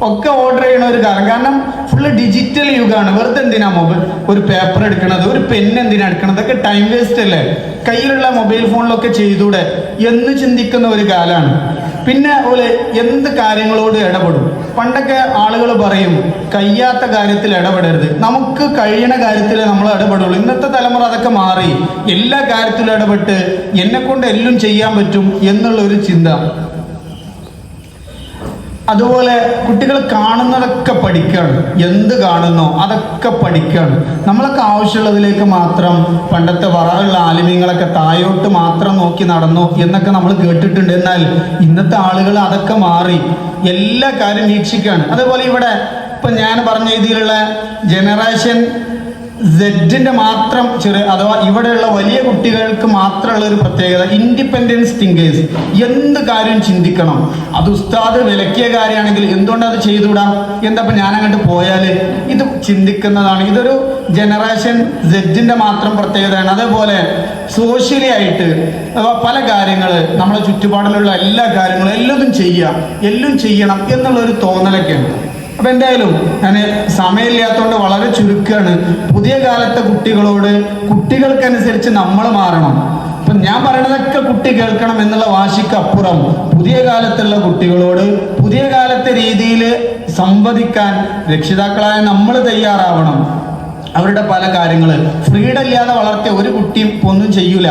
ഒക്കെ ഓർഡർ ചെയ്യണ ഒരു കാരണം ഫുള്ള് ഡിജിറ്റൽ യുഗമാണ്. വെറുതെ എന്തിനാ ഒരു പേപ്പർ എടുക്കണത്, ഒരു പെൻ എന്തിനാ എടുക്കണത്, അതൊക്കെ ടൈം വേസ്റ്റ് അല്ലേ, കയ്യിലുള്ള മൊബൈൽ ഫോണിലൊക്കെ ചെയ്തൂടെ എന്ന് ചിന്തിക്കുന്ന ഒരു കാലമാണ്. പിന്നെ അതുപോലെ എന്ത് കാര്യങ്ങളോട് ഇടപെടും. പണ്ടൊക്കെ ആളുകൾ പറയും കഴിയാത്ത കാര്യത്തിൽ ഇടപെടരുത്, നമുക്ക് കഴിയണ കാര്യത്തിൽ നമ്മൾ ഇടപെടുള്ളൂ. ഇന്നത്തെ തലമുറ അതൊക്കെ മാറി എല്ലാ കാര്യത്തിലും ഇടപെട്ട് എന്നെ കൊണ്ട് എല്ലാം ചെയ്യാൻ പറ്റും എന്നുള്ള ഒരു ചിന്ത. അതുപോലെ കുട്ടികൾ കാണുന്നതൊക്കെ പഠിക്കുകയാണ്, എന്ത് കാണുന്നോ അതൊക്കെ പഠിക്കുകയാണ്. നമ്മളൊക്കെ ആവശ്യമുള്ളതിലേക്ക് മാത്രം പണ്ടത്തെ വറയുള്ള ആലിമ്യങ്ങളൊക്കെ തായോട്ട് മാത്രം നോക്കി നടന്നു എന്നൊക്കെ നമ്മൾ കേട്ടിട്ടുണ്ട്. എന്നാൽ ഇന്നത്തെ ആളുകൾ അതൊക്കെ മാറി എല്ലാ കാര്യം വീക്ഷിക്കുകയാണ്. അതേപോലെ ഇവിടെ ഇപ്പൊ ഞാൻ പറഞ്ഞ രീതിയിലുള്ള ജനറേഷൻ സെഡിന്റെ മാത്രം അഥവാ ഇവിടെയുള്ള വലിയ കുട്ടികൾക്ക് മാത്രമുള്ള ഒരു പ്രത്യേകത ഇൻഡിപെൻഡൻസ് തിങ്കേഴ്സ്. എന്ത് കാര്യം ചിന്തിക്കണം, അത് ഉസ്താദ് വിലക്കിയ കാര്യമാണെങ്കിൽ എന്തുകൊണ്ട് അത് ചെയ്തുകൂടാ, എന്താ ഇപ്പൊ ഞാൻ അങ്ങോട്ട് പോയാല്, ഇത് ചിന്തിക്കുന്നതാണ്. ഇതൊരു ജനറേഷൻ സെഡിന്റെ മാത്രം പ്രത്യേകതയാണ്. അതേപോലെ സോഷ്യലി ആയിട്ട് പല കാര്യങ്ങൾ നമ്മളെ ചുറ്റുപാടിലുള്ള എല്ലാ കാര്യങ്ങളും എല്ലാം ചെയ്യണം എന്നുള്ള ഒരു തോന്നലൊക്കെയാണ്. അപ്പൊ എന്തായാലും ഞാൻ സമയമില്ലാത്തതുകൊണ്ട് വളരെ ചുരുക്കമാണ്. പുതിയ കാലത്തെ കുട്ടികളോട് കുട്ടികൾക്കനുസരിച്ച് നമ്മൾ മാറണം. അപ്പൊ ഞാൻ പറയണതൊക്കെ കുട്ടി കേൾക്കണം എന്നുള്ള വാശിക്കപ്പുറം പുതിയ കാലത്തുള്ള കുട്ടികളോട് പുതിയ കാലത്തെ രീതിയിൽ സംവദിക്കാൻ രക്ഷിതാക്കളായ നമ്മൾ തയ്യാറാവണം. അവരുടെ പല കാര്യങ്ങൾ ഫ്രീഡം ഇല്ലാതെ വളർത്തിയ ഒരു കുട്ടിയും ഒന്നും ചെയ്യൂല.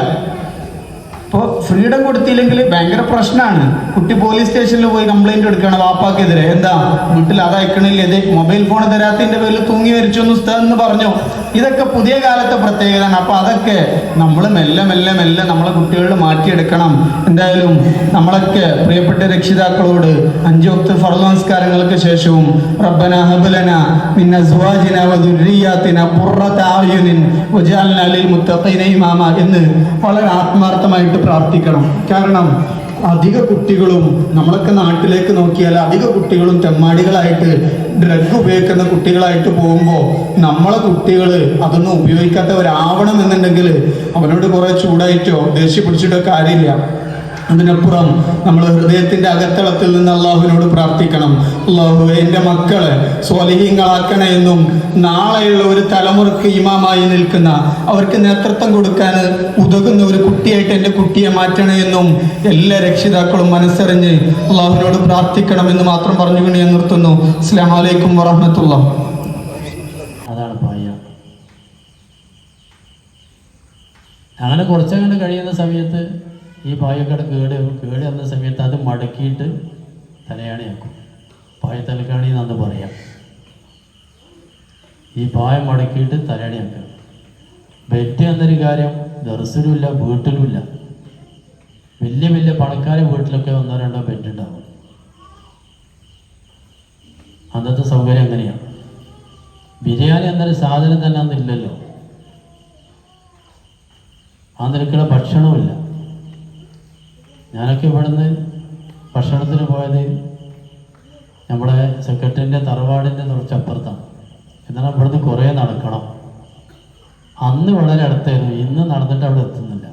അപ്പോൾ ഫ്രീഡം കൊടുത്തില്ലെങ്കിൽ ഭയങ്കര പ്രശ്നമാണ്. കുട്ടി പോലീസ് സ്റ്റേഷനിൽ പോയി കംപ്ലൈന്റ് എടുക്കണം വാപ്പാക്കെതിരെ. എന്താ വീട്ടിൽ അത് അയക്കണില്ല, ഇത് മൊബൈൽ ഫോൺ തരാത്തതിന്റെ പേരിൽ തൂങ്ങി മരിച്ചു എന്ന് പറഞ്ഞു. ഇതൊക്കെ പുതിയ കാലത്തെ പ്രത്യേകതയാണ്. അപ്പൊ അതൊക്കെ നമ്മൾ മെല്ലെ മെല്ലെ മെല്ലെ നമ്മളെ കുട്ടികളിൽ മാറ്റിയെടുക്കണം. എന്തായാലും നമ്മളൊക്കെ പ്രിയപ്പെട്ട രക്ഷിതാക്കളോട് 5 വക്ത് ഫർള് നമസ്കാരങ്ങൾക്ക് ശേഷവും റബ്ബനാ ഹബ് ലനാ മിൻ അസ്വാജിനാ വദുർരിയാതിനാ ഖുർറത അയുനിൻ വജഅൽനാ ലിൽ മുത്തഖീന ഇമാമ എന്ന് വളരെ ആത്മാർത്ഥമായിട്ട് പ്രാർത്ഥിക്കണം. കാരണം അധിക കുട്ടികളും നമ്മളൊക്കെ നാട്ടിലേക്ക് നോക്കിയാൽ അധിക കുട്ടികളും തെമ്മാടികളായിട്ട് ഡ്രഗ് ഉപയോഗിക്കുന്ന കുട്ടികളായിട്ട് പോകുമ്പോൾ നമ്മളെ കുട്ടികൾ അതൊന്നും ഉപയോഗിക്കാത്തവരാവണം എന്നുണ്ടെങ്കിൽ അവനോട് കുറെ ചൂടായിട്ടോ ദേഷ്യം പിടിച്ചിട്ടോ കാര്യമില്ല. അതിനപ്പുറം നമ്മൾ ഹൃദയത്തിന്റെ അകത്തളത്തിൽ നിന്ന് അള്ളാഹുവിനോട് പ്രാർത്ഥിക്കണം, അള്ളാഹുവേ എൻ്റെ മക്കളെ സ്വാലിഹീങ്ങളാക്കണേ എന്നും നാളെയുള്ള ഒരു തലമുറക്ക് ഇമാമായി നിൽക്കുന്ന അവർക്ക് നേതൃത്വം കൊടുക്കാൻ ഉതകുന്ന ഒരു കുട്ടിയായിട്ട് എൻ്റെ കുട്ടിയെ മാറ്റണേ എന്നും എല്ലാ രക്ഷിതാക്കളും മനസ്സറിഞ്ഞ് അള്ളാഹുവിനോട് പ്രാർത്ഥിക്കണമെന്ന് മാത്രം പറഞ്ഞുകൊണ്ട് ഞാൻ നിർത്തുന്നു. അസ്സലാമു അലൈക്കും വറഹ്മത്തുള്ളാഹി. അതാണ് പായ. അങ്ങനെ കുറച്ചങ്ങനെ കഴിയുന്ന സമയത്ത് ഈ പായക്കട കേട് വന്ന സമയത്ത് അത് മടക്കിയിട്ട് തലയാണിയാക്കും. പായ തലക്കാണി എന്നാണ് പറയാം. ഈ പായ മടക്കിയിട്ട് തലയാണിയാക്കുക. ബെറ്റ് എന്നൊരു കാര്യം ദർസിലുമില്ല, വീട്ടിലുമില്ല. വലിയ വലിയ പണക്കാരെ വീട്ടിലൊക്കെ 1-2 ബെറ്റ് ഉണ്ടാവും. അന്നത്തെ സൗകര്യം അങ്ങനെയാണ്. ബിരിയാണി എന്നൊരു സാധനം തന്നെ അന്നില്ലല്ലോ. ആ നിരക്കുള്ള ഭക്ഷണവുമില്ല. ഞാനൊക്കെ ഇവിടുന്ന് ഭക്ഷണത്തിന് പോയത് നമ്മുടെ സെക്രട്ടറിൻ്റെ തറവാടിൻ്റെ കുറച്ചപ്പുറത്താണ്. എന്നാൽ ഇവിടുന്ന് കുറേ നടക്കണം. അന്ന് വളരെ അടുത്തായിരുന്നു. ഇന്ന് നടന്നിട്ട് അവിടെ എത്തുന്നില്ല.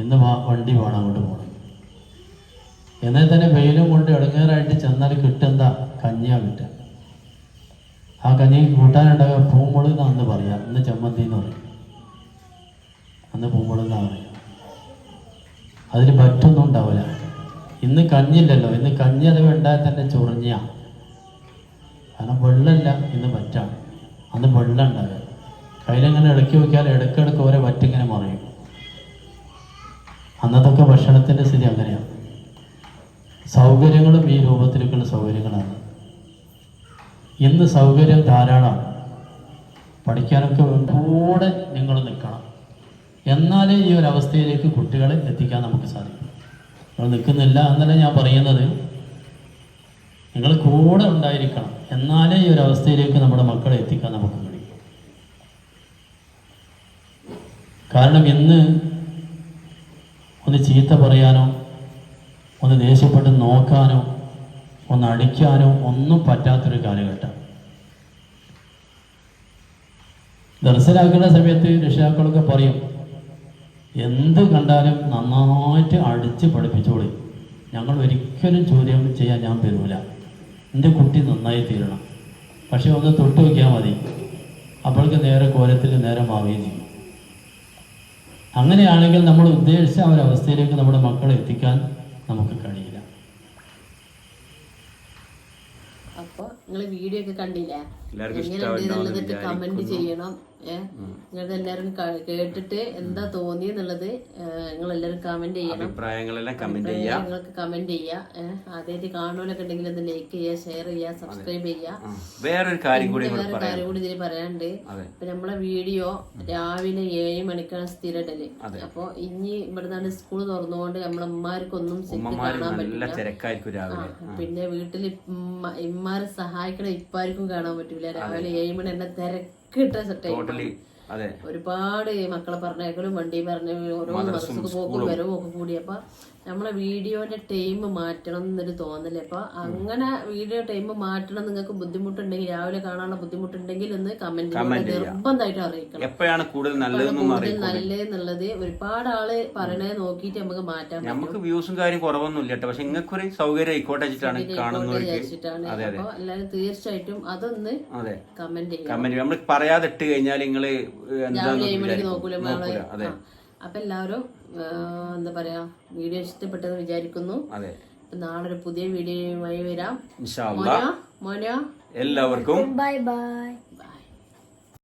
ഇന്ന് വണ്ടി വേണം അങ്ങോട്ട് പോകണം. എന്നാൽ തന്നെ വെയിലും കൊണ്ട് ഇടങ്ങേറായിട്ട് ചെന്നാൽ കിട്ടുന്ന കഞ്ഞിയാണ് കിട്ടുക. ആ കഞ്ഞി കൂട്ടാനുണ്ടാകുക പൂമുള് എന്നാണ് അന്ന് പറയുക. ഇന്ന് ചമ്മന്തി എന്ന് പറയും. അന്ന് പൂമുള് എന്നാണ് പറയുക. അതിൽ പറ്റൊന്നും ഉണ്ടാവില്ല. ഇന്ന് കഞ്ഞില്ലല്ലോ. ഇന്ന് കഞ്ഞി അത് ഉണ്ടായാൽ തന്നെ ചൊറിഞ്ഞ. കാരണം വെള്ളമില്ല, ഇന്ന് പറ്റാണ്. അന്ന് വെള്ളം ഉണ്ടാകുക. കയ്യിലെങ്ങനെ ഇടയ്ക്ക് നോക്കിയാൽ ഇടയ്ക്കിടയ്ക്ക് ഓരോ വറ്റിങ്ങനെ മറിയും. അന്നതൊക്കെ ഭക്ഷണത്തിൻ്റെ സ്ഥിതി അങ്ങനെയാണ്. സൗകര്യങ്ങളും ഈ രൂപത്തിലേക്കുള്ള സൗകര്യങ്ങളാണ്. ഇന്ന് സൗകര്യം ധാരാളമാണ്. പഠിക്കാനൊക്കെ കൂടെ നിങ്ങൾ നിൽക്കണം. എന്നാലേ ഈ ഒരു അവസ്ഥയിലേക്ക് കുട്ടികളെ എത്തിക്കാൻ നമുക്ക് സാധിക്കും. നിങ്ങൾ നിൽക്കുന്നില്ല എന്നല്ല ഞാൻ പറയുന്നത്. നിങ്ങൾ കൂടെ ഉണ്ടായിരിക്കണം. എന്നാലേ ഈ ഒരു അവസ്ഥയിലേക്ക് നമ്മുടെ മക്കളെ എത്തിക്കാൻ നമുക്ക് കഴിയും. കാരണം ഇന്ന് ഒന്ന് ചീത്ത പറയാനോ ഒന്ന് ദേഷ്യപ്പെട്ട് നോക്കാനോ ഒന്ന് അടിക്കാനോ ഒന്നും പറ്റാത്തൊരു കാലഘട്ടം. ദർശനാക്കുന്ന സമയത്ത് രക്ഷിതാക്കളൊക്കെ പറയും, എന്ത് കണ്ടാലും നന്നായിട്ട് അടിച്ച് പഠിപ്പിച്ചോളി. ഞങ്ങൾ ഒരിക്കലും ചോദ്യം ചെയ്യാൻ ഞാൻ വരില്ല. എൻ്റെ കുട്ടി നന്നായി തീരണം. പക്ഷെ ഒന്ന് തൊട്ട് വയ്ക്കാൻ മതി, അപ്പോഴേക്ക് നേരെ കോലത്തിൽ നേരെ മാവുകയും ചെയ്യും. അങ്ങനെയാണെങ്കിൽ നമ്മൾ ഉദ്ദേശിച്ച ആ ഒരു അവസ്ഥയിലേക്ക് നമ്മുടെ മക്കളെ എത്തിക്കാൻ നമുക്ക് കഴിയില്ല. അപ്പോൾ നിങ്ങൾ വീഡിയോ ഒക്കെ കണ്ടില്ലേ? എങ്ങനെയുണ്ട് കമന്റ് ചെയ്യണം. നിങ്ങൾക്ക് എല്ലാവരും കേട്ടിട്ട് എന്താ തോന്നി എന്നുള്ളത് നിങ്ങൾ എല്ലാവരും കമന്റ് ചെയ്യണം. അഭിപ്രായങ്ങളെല്ലാം നിങ്ങൾക്ക് കമന്റ് ചെയ്യാം. ആദ്യമായിട്ട് കാണുന്നവരൊക്കെ ഉണ്ടെങ്കിൽ ഒന്ന് ലൈക്ക് ചെയ്യുക, ഷെയർ ചെയ്യുക, സബ്സ്ക്രൈബ് ചെയ്യുക. വേറൊരു കാര്യം കൂടി ഇതിൽ പറയാനുണ്ട്. ഇപ്പൊ നമ്മളെ വീഡിയോ രാവിലെ 7 മണിക്കാണ് സ്ഥിരടല്. അപ്പൊ ഇനി ഇവിടുന്ന് സ്കൂൾ തുറന്നുകൊണ്ട് നമ്മളെ ഉമ്മാർക്കൊന്നും കാണാൻ പറ്റില്ല. പിന്നെ വീട്ടിൽ ഇമ്മാരെ സഹായിക്കണ ഇപ്പാർക്കും കാണാൻ പറ്റൂല. രാവിലെ 7 മണി എന്നെ തിരക്കിട്ട ഒരുപാട് മക്കളെ പറഞ്ഞേക്കലും വണ്ടി പറഞ്ഞ ഓരോ മദ്രസക്ക് പോക്കും വരവും ഒക്കെ കൂടി. അപ്പൊ നമ്മളെ വീഡിയോന്റെ ടൈം മാറ്റണം എന്നൊരു തോന്നല്. അപ്പൊ അങ്ങനെ വീഡിയോ ടൈം മാറ്റണം നിങ്ങൾക്ക് ബുദ്ധിമുട്ടുണ്ടെങ്കിൽ, രാവിലെ കാണാനുള്ള ബുദ്ധിമുട്ടുണ്ടെങ്കിൽ ഒന്ന് കമന്റ് നിർബന്ധമായിട്ട് അറിയിക്കണം. എപ്പോഴാണ് കൂടുതൽ നല്ലതെന്നുള്ളത് ഒരുപാട് ആള് പറയണേ നോക്കിയിട്ട് നമുക്ക് മാറ്റാൻ. നമുക്ക് വ്യൂസും കാര്യം കുറവൊന്നുമില്ല, പക്ഷെ നിങ്ങൾക്കൊരു സൗകര്യം ആയിക്കോട്ടെ വിചാരിച്ചിട്ടാണ്. അപ്പൊ എല്ലാവരും തീർച്ചയായിട്ടും അതൊന്ന് കമന്റ് ചെയ്യാം. നമ്മൾ പറയാതെ ഇട്ട് കഴിഞ്ഞാൽ നിങ്ങള് രാവിലെ 7 മണിക്ക് നോക്കൂല. അപ്പൊ എല്ലാവരും എന്താ പറയാ, വീഡിയോ ഇഷ്ടപ്പെട്ടെന്ന് വിചാരിക്കുന്നു. നാളെ ഒരു പുതിയ വീഡിയോയുമായി വരാം. എല്ലാവർക്കും ബൈ ബൈ.